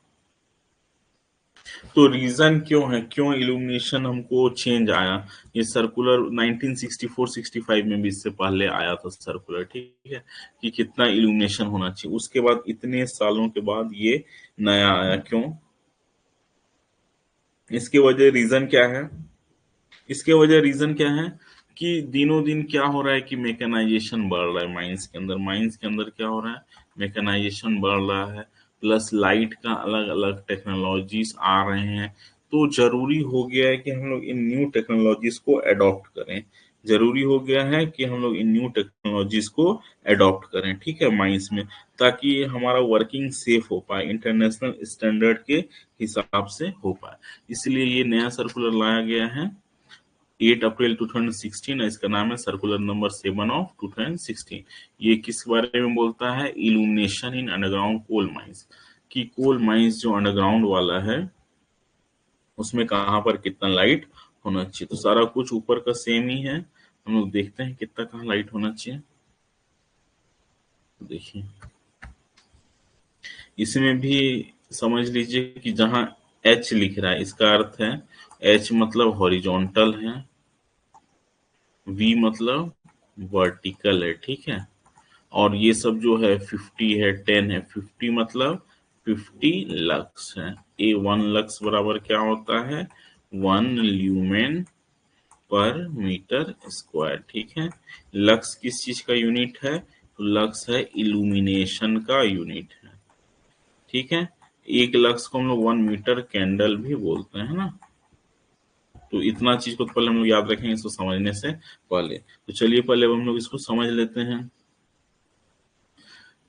तो रीजन क्यों है, क्यों इल्यूमिनेशन हमको चेंज आया, ये सर्कुलर 1964-65 में भी इससे पहले आया था सर्कुलर, ठीक है, कि कितना इल्यूमिनेशन होना चाहिए। उसके बाद इतने सालों के बाद ये नया आया, क्यों? इसके वजह रीजन क्या है, इसके वजह रीजन क्या है कि दिनों दिन क्या हो रहा है कि मैकेनाइजेशन बढ़ रहा है माइंस के अंदर। माइंस के अंदर क्या हो रहा है, मैकेनाइजेशन बढ़ रहा है, प्लस लाइट का अलग अलग टेक्नोलॉजीज आ रहे हैं। तो जरूरी हो गया है कि हम लोग इन न्यू टेक्नोलॉजीज को अडॉप्ट करें, जरूरी हो गया है कि हम लोग इन न्यू टेक्नोलॉजीज को अडॉप्ट करें, ठीक है, माइंस में, ताकि हमारा वर्किंग सेफ हो पाए, इंटरनेशनल स्टैंडर्ड के हिसाब से हो पाए। इसलिए ये नया सर्कुलर लाया गया है 8 अप्रैल 2016। इसका नाम है सर्कुलर नंबर 7 ऑफ 2016। ये किस बारे में बोलता है, illumination in underground coal mines, कि कोल माइंस जो अंडरग्राउंड वाला है उसमें कहाँ पर कितना लाइट होना चाहिए। तो सारा कुछ ऊपर का सेम ही है, हम लोग देखते हैं कितना कहाँ लाइट होना चाहिए। देखिए इसमें भी समझ लीजिए कि जहाँ एच लिख रहा है इसका अर्थ है, एच मतलब हॉरिजॉन्टल है, वी मतलब वर्टिकल है, ठीक है, और ये सब जो है 50 है, 10 है, 50 मतलब 50 लक्स है। ए 1 लक्स बराबर क्या होता है, 1 ल्यूमेन पर मीटर स्क्वायर, ठीक है। लक्स किस चीज का यूनिट है, तो लक्स है इल्यूमिनेशन का यूनिट है, ठीक है। एक लक्स को हम लोग 1 मीटर कैंडल भी बोलते हैं ना। तो इतना चीज को तो पहले हम लोग याद रखेंगे इसको समझने से पहले। तो चलिए पहले हम लोग इसको समझ लेते हैं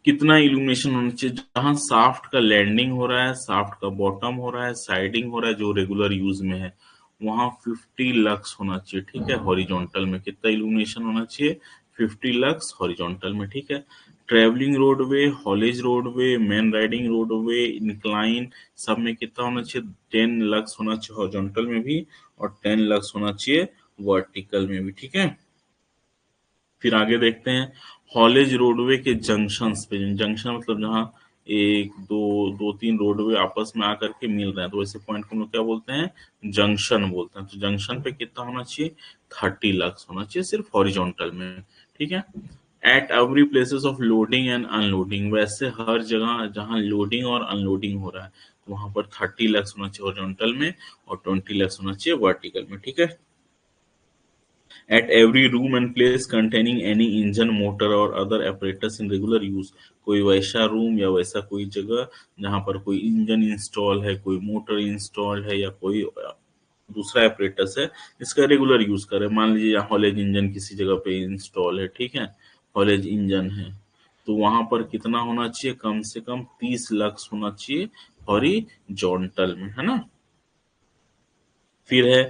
कितना इल्यूमिनेशन होना चाहिए। जहां साफ्ट का लैंडिंग हो रहा है, साफ्ट का बॉटम हो रहा है, साइडिंग हो रहा है, जो रेगुलर यूज में है, वहां 50 लक्स होना चाहिए, ठीक है। हॉरिजॉन्टल में कितना इल्यूमिनेशन होना चाहिए, 50 लक्स हॉरिजॉन्टल में, ठीक है। Travelling roadway, haulage roadway, main riding roadway, incline, सब में कितना होना चाहिए, 10 लक्स होना चाहिए हॉरिजॉन्टल में भी, और 10 लक्स होना चाहिए वर्टिकल में भी, ठीक है। फिर आगे देखते हैं हॉलेज रोडवे के जंक्शंस पे, जंक्शन मतलब जहाँ एक दो दो तीन रोडवे आपस में आकर के मिल रहे हैं, तो ऐसे पॉइंट को हम लोग क्या बोलते हैं, जंक्शन बोलते हैं। तो जंक्शन पे कितना होना चाहिए, 30 लक्स होना चाहिए सिर्फ हॉरिजॉन्टल में, ठीक है। At every places of loading and unloading, वैसे हर जगह जहाँ लोडिंग और अनलोडिंग हो रहा है तो वहां पर 30 लक्स होना चाहिए हॉरिजॉन्टल में, और 20 लक्स होना चाहिए वर्टिकल में, ठीक है। At every room and place containing any engine, motor or other apparatus in regular use, कोई वैसा रूम या वैसा कोई जगह जहाँ पर कोई इंजन इंस्टॉल है, कोई मोटर इंस्टॉल है, या कोई दूसरा एपरेटस है इसका रेगुलर यूज करे। मान लीजिए यहाँ हॉलेज इंजन किसी जगह पे इंस्टॉल है, ठीक है, हॉलेज इंजन है, तो वहां पर कितना होना चाहिए, कम से कम 30 लक्स होना चाहिए हॉरिजॉन्टल में, है ना। फिर है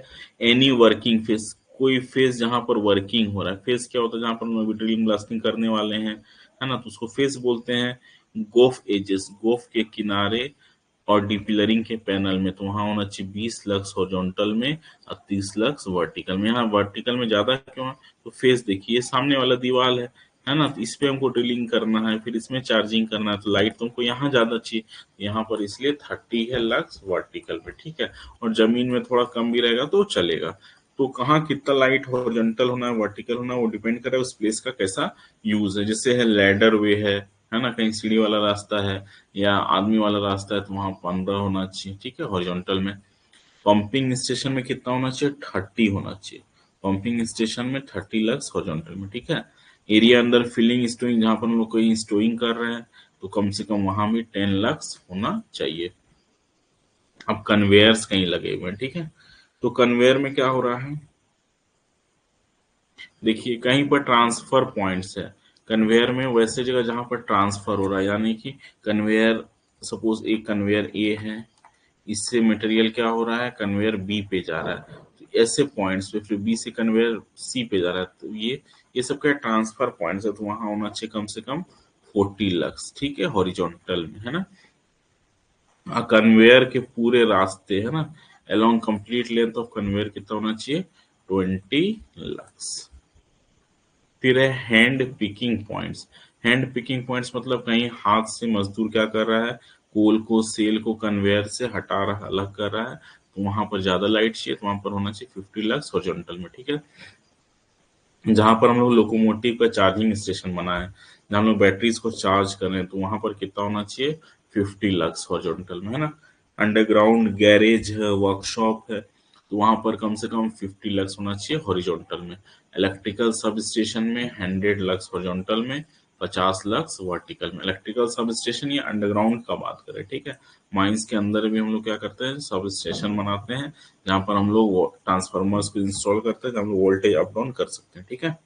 एनी वर्किंग फेस, कोई फेस जहां पर वर्किंग हो रहा है। फेस क्या होता है, जहां पर हम अभी ड्रिलिंग ब्लास्टिंग करने वाले हैं, है ना, तो उसको फेस बोलते हैं। गोफ एजेस, गोफ के किनारे और डीपिलरिंग के पैनल में, तो वहां होना चाहिए 20 लक्स हॉरिजॉन्टल में और 30 लक्स वर्टिकल में। यहाँ वर्टिकल में ज्यादा क्यों है, तो फेस देखिए सामने वाला दीवार है ना, तो इस पे हमको ड्रिलिंग करना है, फिर इसमें चार्जिंग करना है, तो लाइट तुमको यहाँ ज्यादा चाहिए, यहाँ पर इसलिए 30 है लक्स वर्टिकल पे, ठीक है। और जमीन में थोड़ा कम भी रहेगा तो चलेगा। तो कहाँ कितना लाइट हॉरिजॉन्टल होना है, वर्टिकल होना है, वो डिपेंड करे उस प्लेस का कैसा यूज है। जैसे है लैडर वे है ना, कहीं सीढ़ी वाला रास्ता है या आदमी वाला रास्ता है, तो वहां 15 होना चाहिए, ठीक है, हॉरिजॉन्टल में। पंपिंग स्टेशन में कितना होना चाहिए, 30 होना चाहिए, पंपिंग स्टेशन में 30 लक्स हॉरिजॉन्टल में, ठीक है। एरिया अंदर फिलिंग स्टोइंग, जहां पर हम लोग कोई स्टोइंग कर रहे हैं तो कम से कम वहां भी 10 लक्स होना चाहिए। अब कन्वेयर्स कहीं लगे हुए हैं, ठीक है। तो कन्वेयर में क्या हो रहा है, देखिए कहीं पर ट्रांसफर पॉइंट्स है कन्वेयर में, वैसे जगह जहां पर ट्रांसफर हो रहा है, यानी कि कन्वेयर, सपोज एक कन्वेयर ए है, इससे मटेरियल क्या हो रहा है, कन्वेयर बी पे जा रहा है, तो ऐसे पॉइंट्स पे, फिर बी से कन्वेयर सी पे जा रहा है, तो ये सब क्या ट्रांसफर पॉइंट्स है, तो वहां होना चाहिए कम से कम 40 लक्स, ठीक है, हॉरिजॉन्टल में, है ना। कन्वेयर के पूरे रास्ते, है ना, along complete length of conveyor कितना होना चाहिए, 20 लक्स। फिर है hand picking points. Hand picking points मतलब कहीं हाथ से मजदूर क्या कर रहा है, कोल को, सेल को कन्वेयर से हटा रहा, अलग कर रहा है, तो वहां पर ज्यादा लाइट चाहिए, तो वहां पर होना चाहिए 50 लक्स हॉरिजॉन्टल में, ठीक है। जहां पर हम लोग लोकोमोटिव का चार्जिंग स्टेशन बना है, जहां हम लोग बैटरीज को चार्ज कर रहे हैं, तो वहां पर कितना होना चाहिए, 50 लक्स हॉरिजॉन्टल में, है ना। अंडरग्राउंड गैरेज है, वर्कशॉप है, तो वहां पर कम से कम 50 लक्स होना चाहिए हॉरिजॉन्टल में। इलेक्ट्रिकल सब स्टेशन में 100 लक्स हॉरिजॉन्टल में, 50 लक्स वर्टिकल में। इलेक्ट्रिकल सब स्टेशन या अंडरग्राउंड का बात करें, ठीक है। माइंस के अंदर भी हम लोग क्या करते हैं, सब स्टेशन बनाते हैं, जहां पर हम लोग ट्रांसफार्मर्स को इंस्टॉल करते हैं, जहां हम लोग वोल्टेज अप डाउन कर सकते हैं, ठीक है।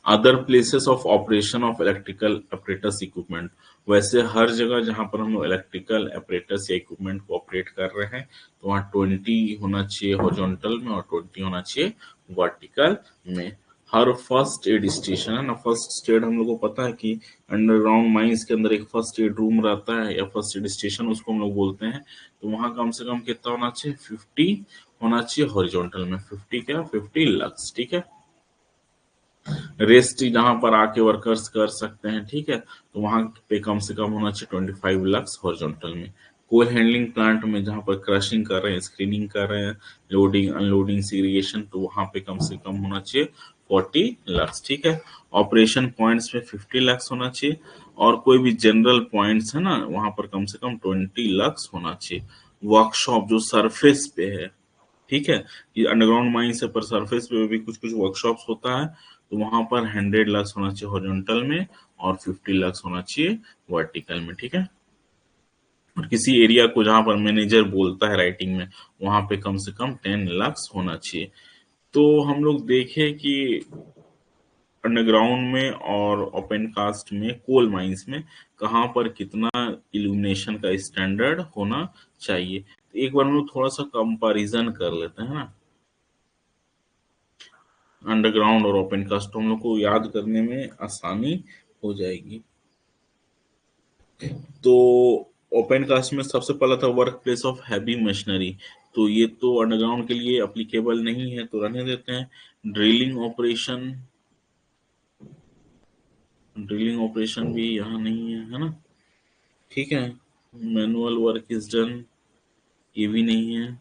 Other places of operation of electrical apparatus equipment, वैसे हर जगह जहां पर हम लोग इलेक्ट्रिकल अपरेटस या इक्विपमेंट को ऑपरेट कर रहे हैं, तो वहाँ 20 होना चाहिए हॉरिजॉन्टल में और 20 होना चाहिए वर्टिकल में। हर फर्स्ट एड स्टेशन, है ना, फर्स्ट एड हम लोग को पता है कि अंडरग्राउंड माइंस के अंदर एक फर्स्ट एड रूम रहता है या फर्स्ट एड स्टेशन उसको हम लोग बोलते हैं, तो वहां कम से कम कितना होना चाहिए, 50 होना चाहिए हॉरिजॉन्टल में। 50 क्या, 50 लक्स, ठीक है। रेस्ट जहां पर आके वर्कर्स कर सकते हैं, ठीक है, तो वहां पे कम से कम होना चाहिए 25 लक्स हॉरिजॉन्टल में। कोल हैंडलिंग प्लांट में जहां पर क्रशिंग कर रहे हैं, स्क्रीनिंग कर रहे हैं, लोडिंग अनलोडिंग सीरिएशन, तो वहां पे कम से कम होना चाहिए 40 लक्स, ठीक है। ऑपरेशन पॉइंट्स में 50 लक्स होना चाहिए, और कोई भी जनरल पॉइंट्स है ना, वहां पर कम से कम 20 लक्स होना चाहिए। वर्कशॉप जो सरफेस पे है, ठीक है, ये अंडरग्राउंड माइंस है पर सरफेस पे भी कुछ कुछ वर्कशॉप्स होता है, तो वहां पर 100 लक्स होना चाहिए हॉरिजॉन्टल में और 50 लक्स होना चाहिए वर्टिकल में, ठीक है। और किसी एरिया को जहां पर मैनेजर बोलता है राइटिंग में, वहां पे कम से कम 10 लक्स होना चाहिए। तो हम लोग देखें कि अंडरग्राउंड में और ओपन कास्ट में, कोल माइंस में कहाँ पर कितना इल्यूमिनेशन का स्टैंडर्ड होना चाहिए, तो एक बार हम लोग थोड़ा सा कंपैरिजन कर लेते हैं ना, अंडरग्राउंड और ओपन कास्ट, तो हम लोग को याद करने में आसानी हो जाएगी। तो ओपन कास्ट में सबसे पहला था work place of heavy machinery, तो ये तो अंडरग्राउंड के लिए अप्लीकेबल नहीं है, तो रहने देते हैं। ड्रिलिंग ऑपरेशन, ड्रिलिंग ऑपरेशन भी यहाँ नहीं है, है ना, ठीक है। मैनुअल वर्क इज डन, ये भी नहीं है,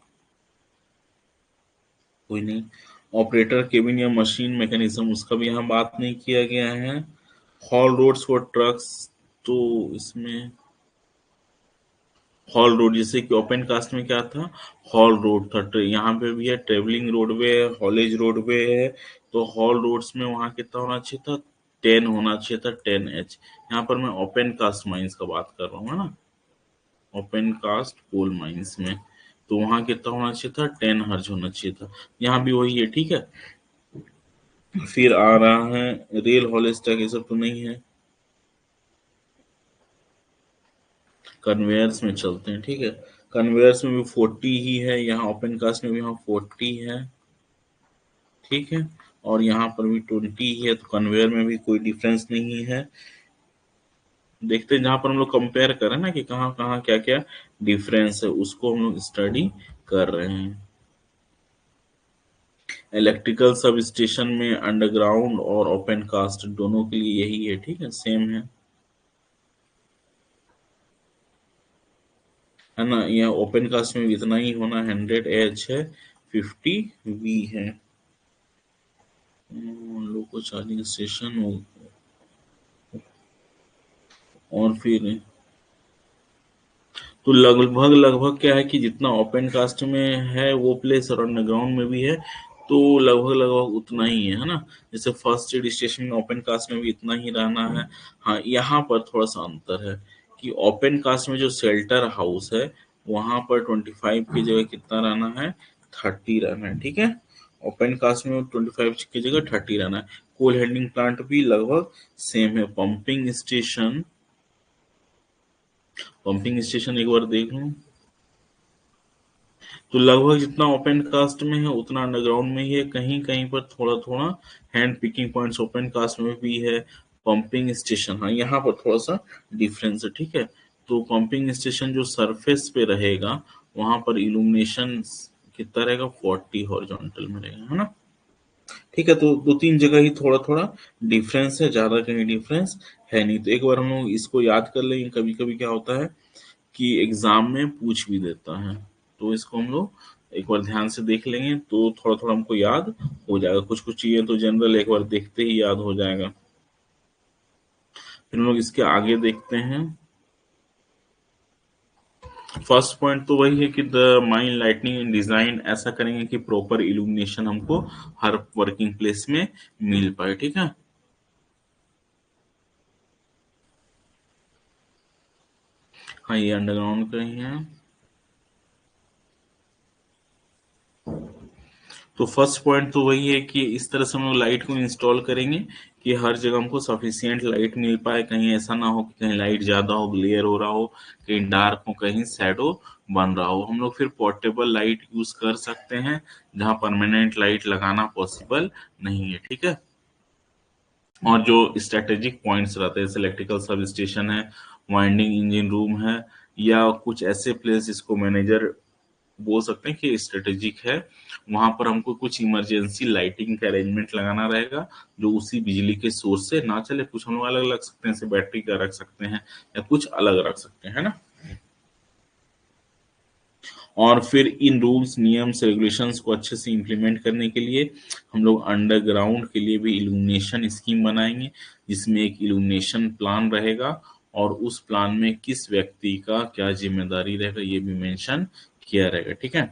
कोई नहीं। ऑपरेटर केबिन या मशीन मैकेनिज्म, उसका भी यहाँ बात नहीं किया गया है। हॉल रोड्स फॉर ट्रक्स, तो इसमें हॉल रोड, जैसे कि ओपन कास्ट में क्या था, हॉल रोड था, यहाँ पे भी है ट्रेवलिंग रोडवे है, हॉलेज रोडवे है, तो हॉल रोड्स में वहाँ कितना होना चाहिए था, 10 होना चाहिए था, 10H। यहाँ पर मैं ओपन कास्ट माइंस का बात कर रहा हूँ, है ना, ओपन कास्ट कोल माइंस में, तो वहाँ कितना होना चाहिए था, 10 हर्ज होना चाहिए था, यहाँ भी वही है, ठीक है। फिर आ रहा है रेल हॉलेज तक, ये सब तो नहीं है, कन्वेयर्स में चलते हैं, ठीक है। कन्वेयर्स में भी 40 ही है, यहाँ ओपन कास्ट में भी यहाँ 40 है, ठीक है, और यहाँ पर भी 20 ही है, तो कन्वेयर में भी कोई डिफरेंस नहीं है। देखते हैं जहां पर हम लोग कंपेयर कर रहे हैं ना कि कहाँ कहाँ क्या क्या डिफरेंस है, उसको हम लोग स्टडी कर रहे हैं। इलेक्ट्रिकल सब स्टेशन में अंडरग्राउंड और ओपन कास्ट दोनों के लिए यही है, ठीक है, सेम है ना। यहाँ ओपन कास्ट में भी इतना ही होना, 100H है, 50V है। लोको चार्जिंग स्टेशन और फिर तो लगभग लगभग क्या है कि जितना ओपन कास्ट में है वो प्लेस और अंडरग्राउंड में भी है, तो लगभग लगभग उतना ही है ना। जैसे फर्स्ट एड स्टेशन में ओपन कास्ट में भी इतना ही रहना है। हाँ, यहाँ पर थोड़ा सा अंतर है कि ओपन कास्ट में जो शेल्टर हाउस है वहां पर 25 की जगह कितना रहना है, 30 रहना है, ठीक है। ओपन कास्ट में 25 की जगह 30 रहना है। कोल हैंडलिंग प्लांट भी लगभग सेम है। पंपिंग स्टेशन एक बार देख लूं, तो लगभग जितना ओपन कास्ट में है उतना अंडरग्राउंड में ही है। कहीं कहीं पर थोड़ा थोड़ा hand picking points open cast में भी है। पंपिंग स्टेशन, हाँ यहाँ पर थोड़ा सा डिफरेंस है, ठीक है। तो पंपिंग स्टेशन जो सरफेस पे रहेगा वहां पर इल्यूमिनेशन कितना रहेगा, 40 हॉरिजॉन्टल में रहेगा, है ना। ठीक है, तो दो तीन जगह ही थोड़ा थोड़ा डिफरेंस है, ज्यादा कहीं डिफरेंस है नहीं। तो एक बार हम लोग इसको याद कर लेंगे। कभी कभी क्या होता है कि एग्जाम में पूछ भी देता है, तो इसको हम लोग एक बार ध्यान से देख लेंगे तो थोड़ा थोड़ा हमको याद हो जाएगा। कुछ कुछ चीजें तो जनरल एक बार देखते ही याद हो जाएगा। फिर हम लोग इसके आगे देखते हैं। फर्स्ट पॉइंट तो वही है कि the mind lightning in design ऐसा करेंगे कि प्रॉपर इल्यूमिनेशन हमको हर वर्किंग प्लेस में मिल पाए, ठीक है। हाँ, ये अंडरग्राउंड का ही है। तो फर्स्ट पॉइंट तो वही है कि इस तरह से हम लोग लाइट को इंस्टॉल करेंगे कि हर जगह हमको सफिशियंट लाइट मिल पाए। कहीं ऐसा ना हो कि कहीं लाइट ज्यादा हो, ग्लेयर हो रहा हो, कहीं डार्क हो, कहीं शैडो बन रहा हो। हम लोग फिर पोर्टेबल लाइट यूज कर सकते हैं जहाँ परमानेंट लाइट लगाना पॉसिबल नहीं है, ठीक है। और जो स्ट्रेटेजिक पॉइंट्स रहते हैं, जैसे इलेक्ट्रिकल सब स्टेशन है, वाइंडिंग इंजन रूम है, या कुछ ऐसे प्लेस जिसको मैनेजर बोल सकते हैं कि स्ट्रेटेजिक है, वहां पर हमको कुछ इमरजेंसी लाइटिंग का अरेंजमेंट लगाना रहेगा जो उसी बिजली के सोर्स से ना चले। कुछ हम लोग अलग रख सकते हैं, जैसे बैटरी का रख सकते हैं या कुछ अलग रख सकते हैं, है ना। और फिर इन रूल्स, नियम्स, रेगुलेशंस को अच्छे से इम्प्लीमेंट करने के लिए हम लोग अंडरग्राउंड के लिए भी इल्यूमिनेशन स्कीम बनाएंगे, जिसमें एक इल्यूमिनेशन प्लान रहेगा और उस प्लान में किस व्यक्ति का क्या जिम्मेदारी रहेगा ये भी मेंशन किया रहेगा, ठीक है।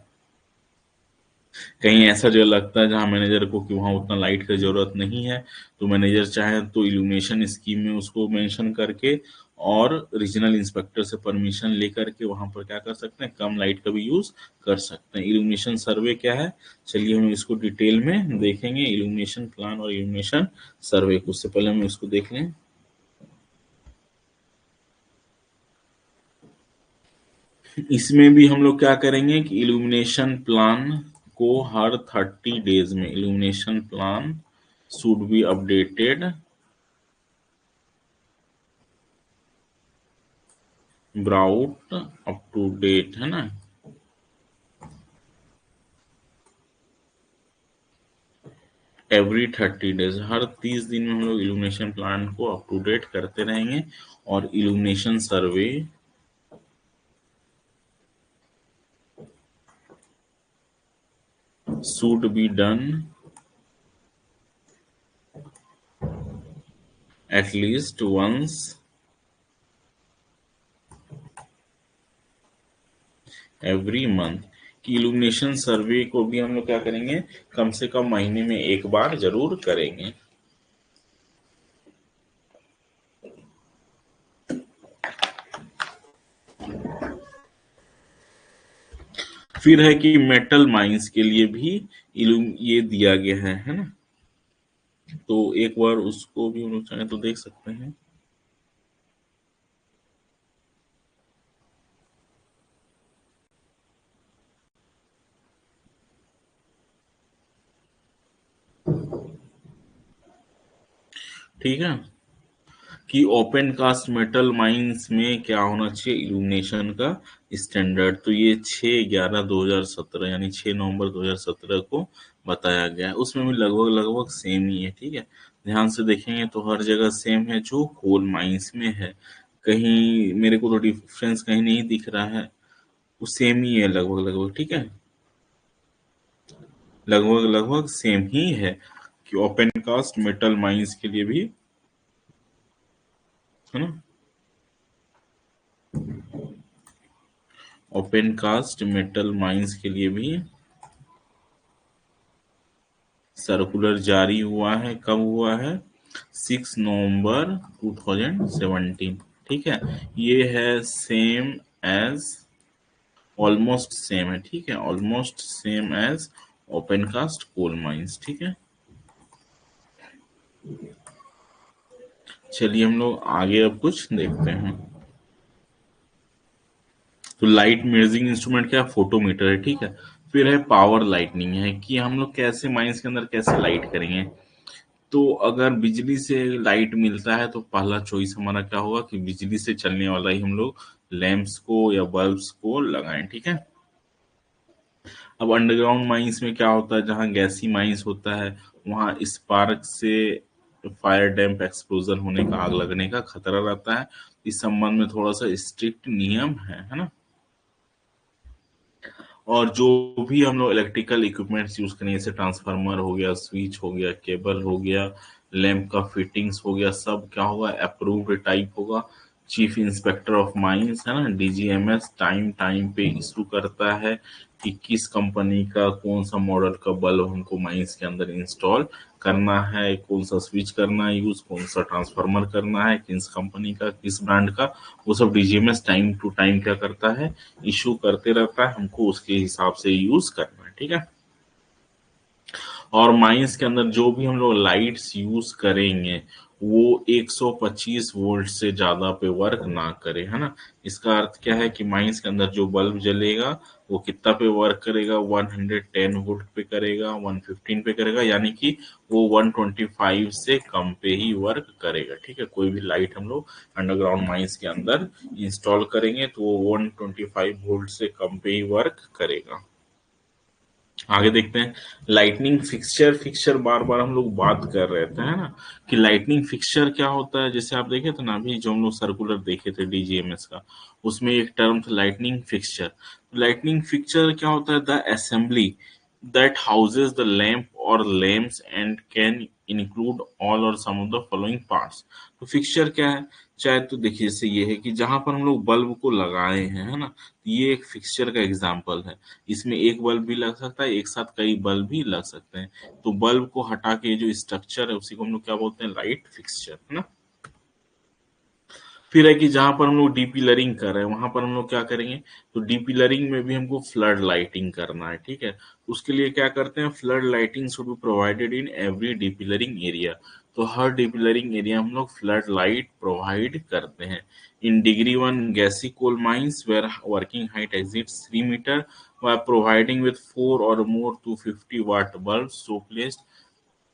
कहीं ऐसा जो लगता है जहां मैनेजर को कि वहां उतना लाइट की जरूरत नहीं है, तो मैनेजर चाहे तो इल्यूमिनेशन स्कीम में उसको मेंशन करके और रीजनल इंस्पेक्टर से परमिशन लेकर के वहां पर क्या कर सकते हैं, कम लाइट का भी यूज कर सकते हैं। इल्यूमिनेशन सर्वे क्या है, चलिए हम इसको डिटेल में देखेंगे। इल्यूमिनेशन प्लान और इल्यूमिनेशन सर्वे को, उससे पहले हम इसको देख लें। इसमें भी हम लोग क्या करेंगे कि इल्यूमिनेशन प्लान को हर 30 डेज में illumination plan should be updated, brought up to date, है ना। एवरी 30 डेज, हर 30 दिन में हम लोग इल्यूमिनेशन प्लान को अप टू डेट करते रहेंगे। और illumination survey should be done at least once every month. कि इल्यूमिनेशन सर्वे को भी हम लोग क्या करेंगे, कम से कम महीने में एक बार जरूर करेंगे। फिर है कि मेटल माइंस के लिए भी ये दिया गया है ना। तो एक बार उसको भी हम लोग चाहें तो देख सकते हैं। ठीक है, कि ओपन कास्ट मेटल माइंस में क्या होना चाहिए, इल्यूमिनेशन का स्टैंडर्ड। तो ये 6/11/2017 यानी 6 नवंबर 2017 को बताया गया है। उसमें भी लगभग लगभग सेम ही है, ठीक है। ध्यान से देखेंगे तो हर जगह सेम है जो कोल माइंस में है। कहीं मेरे को तो डिफरेंस कहीं नहीं दिख रहा है, वो सेम ही है लगभग लगभग, ठीक है। लगभग लगभग सेम ही है कि ओपन कास्ट मेटल माइंस के लिए भी, है ना। ओपन कास्ट मेटल माइंस के लिए भी सर्कुलर जारी हुआ है, कब हुआ है? 6 नवंबर 2017। ठीक है, ये है सेम एज, ऑलमोस्ट सेम है, ठीक है, almost same as open cast coal mines. ठीक है, चलिए हम लोग आगे अब कुछ देखते हैं। तो लाइट मेजरिंग इंस्ट्रूमेंट क्या? फोटोमीटर है, ठीक है। फिर है पावर लाइटनिंग, है कि हम लोग कैसे माइंस के अंदर कैसे लाइट करेंगे। तो अगर बिजली से लाइट मिलता है तो पहला चॉइस हमारा क्या होगा कि बिजली से चलने वाला ही हम लोग लैंप्स को या बल्ब्स को लगाएं। ठीक है, अब अंडरग्राउंड माइंस में क्या होता है, जहाँ गैसी माइंस होता है वहाँ स्पार्क से फायर डैम्प एक्सप्लोजन होने का, आग लगने का खतरा रहता है। इस संबंध में थोड़ा सा स्ट्रिक्ट नियम है ना। और जो भी हम लोग इलेक्ट्रिकल इक्विपमेंट्स यूज करें, जैसे ट्रांसफार्मर हो गया, स्विच हो गया, केबल हो गया, लैंप का फिटिंग्स हो गया, सब क्या होगा? अप्रूव्ड टाइप होगा। चीफ इंस्पेक्टर ऑफ माइंस है ना, डीजीएमएस, टाइम टाइम पे इशू करता है कि किस कंपनी का कौन सा मॉडल का बल्ब हमको माइंस के अंदर इंस्टॉल करना है, कौन सा स्विच करना है यूज, कौन सा ट्रांसफार्मर करना है, किस कंपनी का, किस ब्रांड का, वो सब डीजीएमएस टाइम टू टाइम क्या करता है? इशू करते रहता है, हमको उसके हिसाब से यूज करना है। ठीक है, और माइंस के अंदर जो भी हम लोग लाइट्स यूज करेंगे वो 125 वोल्ट से ज्यादा पे वर्क ना करे, है ना। इसका अर्थ क्या है कि माइंस के अंदर जो बल्ब जलेगा वो कितना पे वर्क करेगा? 110 वोल्ट पे करेगा, 115 पे करेगा, यानी कि वो 125 से कम पे ही वर्क करेगा। ठीक है, कोई भी लाइट हम लोग अंडरग्राउंड माइंस के अंदर इंस्टॉल करेंगे तो वो 125 वोल्ट से कम पे ही वर्क करेगा। आगे देखते हैं लाइटनिंग फिक्सचर। फिक्सचर बार बार हम लोग बात कर रहे थे, है ना, कि लाइटनिंग फिक्सचर क्या होता है। जैसे आप देखे थे ना अभी जो हम लोग सर्कुलर देखे थे डीजीएमएस का, उसमें एक टर्म था लाइटनिंग फिक्सचर। लाइटनिंग फिक्सचर क्या होता है? The assembly that houses the lamp or lamps and can include all or some of the following parts। तो फिक्सचर क्या है? चाहे तो देखिए जैसे ये है कि जहां पर हम लोग बल्ब को लगाए हैं, है ना, तो ये एक फिक्सचर का एग्जांपल है। इसमें एक बल्ब भी लग सकता है, एक साथ कई बल्ब भी लग सकते हैं। तो बल्ब को हटा के जो स्ट्रक्चर है उसी को हम लोग क्या बोलते हैं? लाइट फिक्सचर, है ना। फिर है कि जहां पर हम लोग डीपिलरिंग कर रहे हैं वहां पर हम लोग क्या करेंगे? तो डीपिलरिंग में भी हमको फ्लड लाइटिंग करना है। ठीक है, उसके लिए क्या करते हैं? Flood lighting should be provided in every depillaring area. तो हर डीपिलरिंग एरिया हम लोग फ्लड लाइट प्रोवाइड करते हैं। In degree one gassy coal mines where working height exits 3 metre, by providing with 4 or more 250 watt bulbs so placed।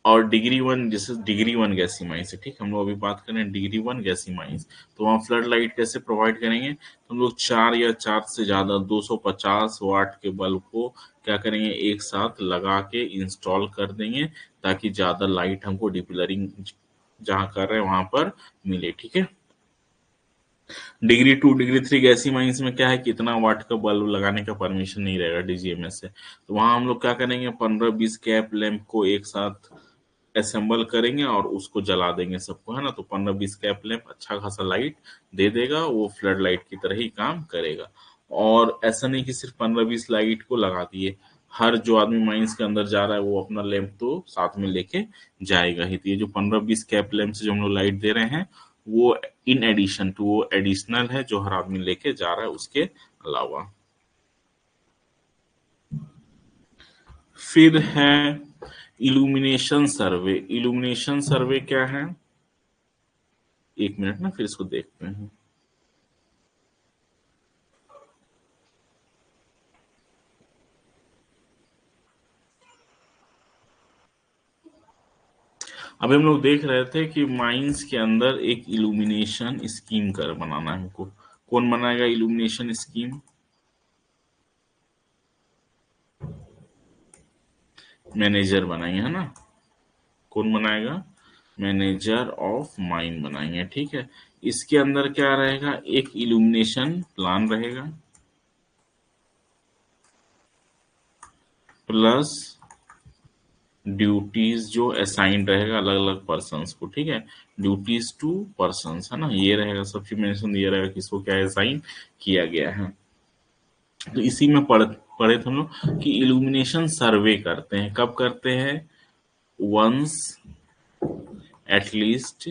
और degree one, जैसे degree one गैसी mines है, ठीक, हम लोग अभी बात करें डिग्री वन गैसी माइंस। तो वहाँ फ्लड लाइट कैसे प्रोवाइड करेंगे? तो हम लोग 4 या 4 से ज्यादा 250 वाट के बल्ब को क्या करेंगे? एक साथ लगा के इंस्टॉल कर देंगे ताकि ज्यादा लाइट हमको डिपिलरिंग जहाँ कर रहे हैं वहां पर मिले। ठीक है, degree two degree three gassy mines में क्या है कि इतना वाट का बल्ब लगाने का परमिशन नहीं रहेगा डीजीएमएस से। तो वहां हम लोग क्या करेंगे? 15-20 कैप लैंप को एक साथ असेंबल करेंगे और उसको जला देंगे सबको, है ना। तो 15-20 कैप लैंप अच्छा खासा लाइट दे देगा, वो फ्लड लाइट की तरह ही काम करेगा। और ऐसा नहीं कि सिर्फ 15-20 लाइट को लगा दिए, हर जो आदमी माइंस के अंदर जा रहा है वो अपना लैंप तो साथ में लेके जाएगा ही। तो ये जो 15-20 कैप लैंप से जो हम लोग लाइट दे रहे हैं वो इन एडिशन टू, वो एडिशनल है जो हर आदमी लेके जा रहा है उसके अलावा। फिर है इल्यूमिनेशन सर्वे। इल्यूमिनेशन सर्वे क्या है? एक मिनट ना, फिर इसको देखते हैं। अभी हम लोग देख रहे थे कि माइंस के अंदर एक इल्यूमिनेशन स्कीम कर बनाना है हमको। कौन बनाएगा इल्यूमिनेशन स्कीम? मैनेजर बनाएंगे, है ना। कौन बनाएगा? मैनेजर ऑफ माइन बनाएंगे। ठीक है, इसके अंदर क्या रहेगा? एक इल्यूमिनेशन प्लान रहेगा प्लस ड्यूटीज जो असाइंड रहेगा अलग अलग पर्सन्स को। ठीक है, ड्यूटीज टू पर्सन्स, है ना, ये रहेगा। सबसे मेंशन दिया रहेगा किसको क्या असाइन किया गया है। तो इसी में पढ़े थे हम लोग कि इल्यूमिनेशन सर्वे करते हैं। कब करते हैं? once at least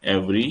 every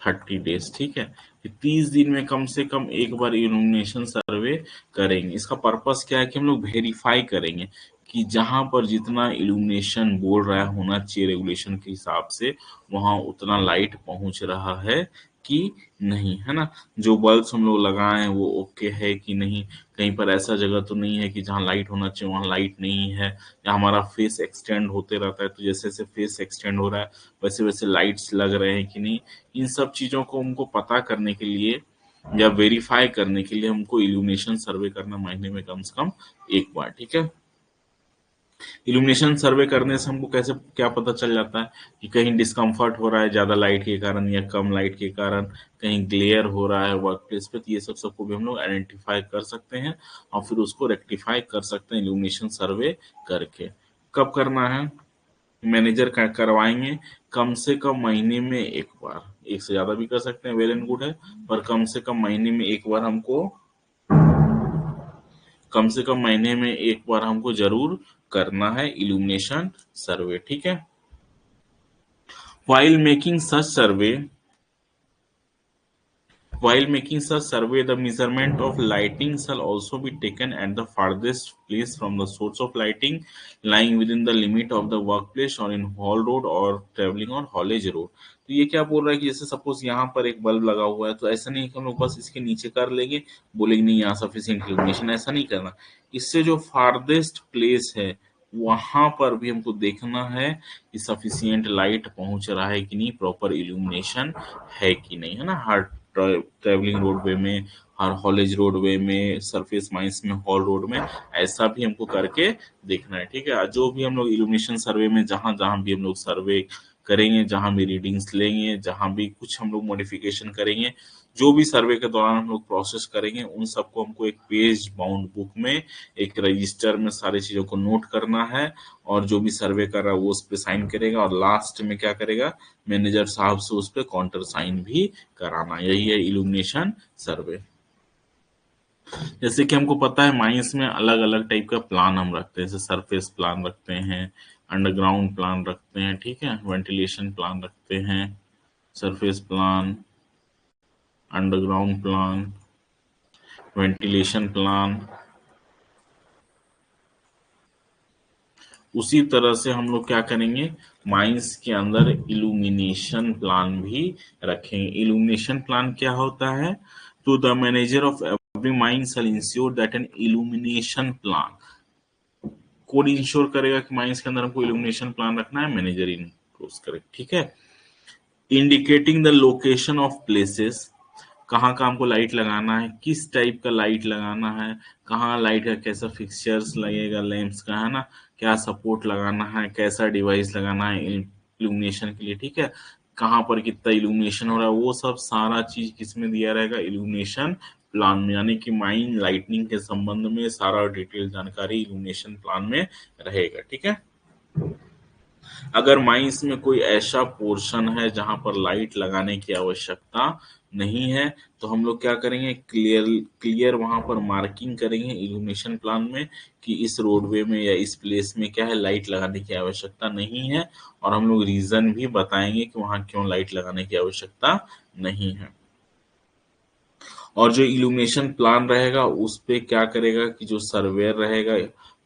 30 days। ठीक है, 30 दिन में कम से कम एक बार इल्यूमिनेशन सर्वे करेंगे। इसका पर्पस क्या है कि हम लोग वेरीफाई करेंगे कि जहां पर जितना इल्यूमिनेशन बोल रहा है होना चाहिए रेगुलेशन के हिसाब से, वहां उतना लाइट पहुंच रहा है कि नहीं, है ना। जो बल्ब हम लोग लगाए हैं वो ओके है कि नहीं, कहीं पर ऐसा जगह तो नहीं है कि जहाँ लाइट होना चाहिए वहां लाइट नहीं है, या हमारा फेस एक्सटेंड होते रहता है तो जैसे जैसे फेस एक्सटेंड हो रहा है वैसे वैसे लाइट्स लग रहे हैं कि नहीं। इन सब चीजों को हमको पता करने के लिए या वेरीफाई करने के लिए हमको इल्यूमिनेशन सर्वे करना महीने में कम से कम एक बार। ठीक है, इल्यूमिनेशन सर्वे करने से हमको कैसे क्या पता चल जाता है कि कहीं डिस्कम्फर्ट हो रहा है ज्यादा लाइट के कारण या कम लाइट के कारण, कहीं ग्लेयर हो रहा है वर्क प्लेस पे, तो ये सब सबको भी हम लोग आइडेंटिफाई कर सकते हैं और फिर उसको रेक्टिफाई कर सकते हैं इल्यूमिनेशन सर्वे करके। कब करना है, मैनेजर करवाएंगे कम से कम महीने में एक बार, एक से ज्यादा भी कर सकते हैं, वेल एंड गुड है, पर कम से कम महीने में एक बार हमको, कम से कम महीने में एक बार हमको जरूर करना है इल्यूमिनेशन सर्वे। ठीक है, while making such survey While making such survey, the measurement of lighting shall also be taken at the farthest place from the source of lighting, lying within the limit of the workplace or in hall road or traveling on haulage road। तो ये क्या बोल रहा है कि जैसे suppose यहाँ पर एक बल्ब लगा हुआ है तो ऐसा नहीं कि हम लोग बस इसके नीचे कर लेंगे, बोलेंगे नहीं यहाँ सफिशियंट इल्यूमिनेशन, ऐसा नहीं करना। इससे जो फार्देस्ट प्लेस है वहां पर भी हमको देखना है कि सफिशियंट लाइट पहुंच रहा है कि नहीं, प्रॉपर इल्यूमिनेशन है कि नहीं, है ना। हर ट्रेवलिंग रोडवे में, हर हॉलेज रोडवे में, सरफेस माइंस में, हॉल रोड में, ऐसा भी हमको करके देखना है। ठीक है, जो भी हम लोग इल्यूमिनेशन सर्वे में जहां जहां भी हम लोग सर्वे करेंगे, जहां भी रीडिंग्स लेंगे, जहां भी कुछ हम लोग मॉडिफिकेशन करेंगे, जो भी सर्वे के दौरान हम लोग प्रोसेस करेंगे, उन सबको हमको एक पेज बाउंड बुक में, एक रजिस्टर में सारी चीजों को नोट करना है। और जो भी सर्वे कर रहा है वो उस पर साइन करेगा और लास्ट में क्या करेगा, मैनेजर साहब से उस पर काउंटर साइन भी कराना। यही है इल्यूमिनेशन सर्वे। जैसे कि हमको पता है माइंस में अलग अलग टाइप का प्लान हम रखते हैं, जैसे सरफेस प्लान रखते हैं, अंडरग्राउंड प्लान रखते हैं, ठीक है, वेंटिलेशन प्लान रखते हैं, surface plan, underground plan, ventilation plan. उसी तरह से हम लोग क्या करेंगे, माइंस के अंदर इल्यूमिनेशन प्लान भी रखेंगे। इल्यूमिनेशन प्लान क्या होता है, तो the manager of every mine shall ensure that an illumination plan, कौन इंश्योर करेगा कि माइंस के अंदर हमको इल्यूमिनेशन प्लान रखना है, मैनेजर इंश्योर करे। ठीक है, indicating the location of places, कहाँ कहाँ हमको लाइट लगाना है, किस टाइप का लाइट लगाना है, कहाँ लाइट का कैसा फिक्सचर्स लगेगा लैंप्स का, है ना, क्या सपोर्ट लगाना है, कैसा डिवाइस लगाना है इल्यूमिनेशन के लिए। ठीक है, कहाँ पर कितना इल्यूमिनेशन हो रहा है, वो सब सारा चीज किसमें दिया रहेगा, इल्यूमिनेशन प्लान में। यानी कि माइन लाइटनिंग के संबंध में सारा डिटेल जानकारी इल्यूमिनेशन प्लान में रहेगा। ठीक है, अगर माइंस में कोई ऐसा पोर्शन है जहां पर लाइट लगाने की आवश्यकता नहीं है तो हम लोग क्या करेंगे, क्लियर क्लियर वहां पर मार्किंग करेंगे इल्यूमिनेशन प्लान में कि इस रोडवे में या इस प्लेस में क्या है, लाइट लगाने की आवश्यकता नहीं है, और हम लोग रीजन भी बताएंगे कि वहां क्यों लाइट लगाने की आवश्यकता नहीं है। और जो इल्यूमिनेशन प्लान रहेगा उस पे क्या करेगा कि जो सर्वेयर रहेगा,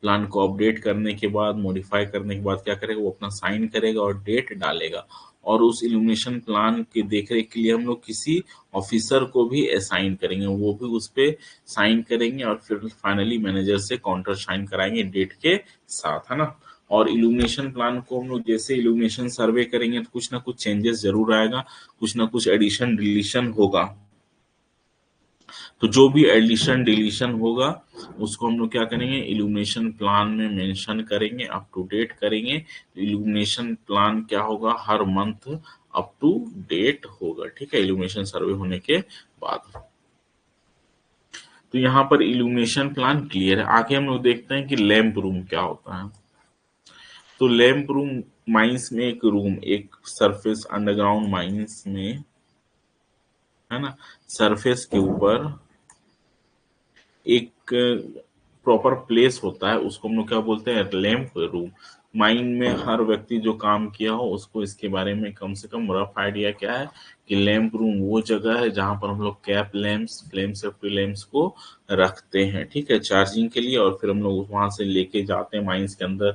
प्लान को अपडेट करने के बाद, मॉडिफाई करने के बाद क्या करेगा, वो अपना साइन करेगा और डेट डालेगा। और उस इल्यूमिनेशन प्लान की देखरेख के लिए हम लोग किसी ऑफिसर को भी असाइन करेंगे, वो भी उस पे साइन करेंगे और फिर फाइनली मैनेजर से काउंटर साइन कराएंगे डेट के साथ, है ना। और इल्यूमिनेशन प्लान को हम लोग जैसे इल्यूमिनेशन सर्वे करेंगे तो कुछ ना कुछ चेंजेस जरूर आएगा, कुछ ना कुछ एडिशन डिलीशन होगा। तो जो भी एडिशन डिलीशन होगा उसको हम लोग क्या करेंगे, इल्यूमिनेशन प्लान में मेंशन करेंगे, अप टू डेट करेंगे। तो इल्यूमिनेशन प्लान क्या होगा, हर मंथ अप टू डेट होगा। ठीक है, इल्यूमिनेशन सर्वे होने के बाद। तो यहाँ पर इल्यूमिनेशन प्लान क्लियर है। आगे हम लोग देखते हैं कि लैंप रूम क्या होता है। तो लैंप रूम, माइंस में एक रूम, एक सरफेस अंडरग्राउंड माइंस में, है ना, सरफेस के ऊपर एक प्रॉपर प्लेस होता है उसको हम लोग क्या बोलते हैं, लैंप रूम। माइंड में हर व्यक्ति जो काम किया हो उसको इसके बारे में कम से कम रफ आइडिया क्या है कि लैंप रूम वो जगह है जहां पर हम लोग cap lamps, flame safety lamps को रखते हैं, ठीक है, चार्जिंग के लिए। और फिर हम लोग वहां से लेके जाते हैं माइंस के अंदर,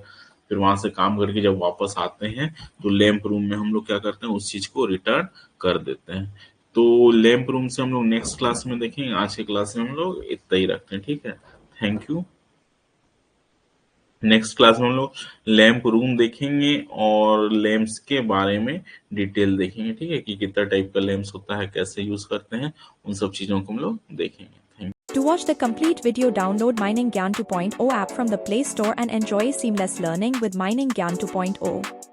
फिर वहां से काम करके जब वापस आते हैं तो लैंप रूम में हम लोग क्या करते हैं, उस चीज को रिटर्न कर देते हैं। तो लैंप रूम से हम लोग नेक्स्ट क्लास में देखेंगे। आज के क्लास में हम लोग इतना ही रखते हैं, ठीक है, थैंक यू। नेक्स्ट क्लास में हम लोग लैंप रूम देखेंगे और लैंप्स के बारे में डिटेल देखेंगे, ठीक है, कि कितना टाइप का लैंप्स होता है, कैसे यूज करते हैं, उन सब चीजों को हम लोग देखेंगे। Thank To watch the complete video, download Mining Gyan 2.0 app from the Play Store and enjoy seamless learning with Mining Gyan 2.0.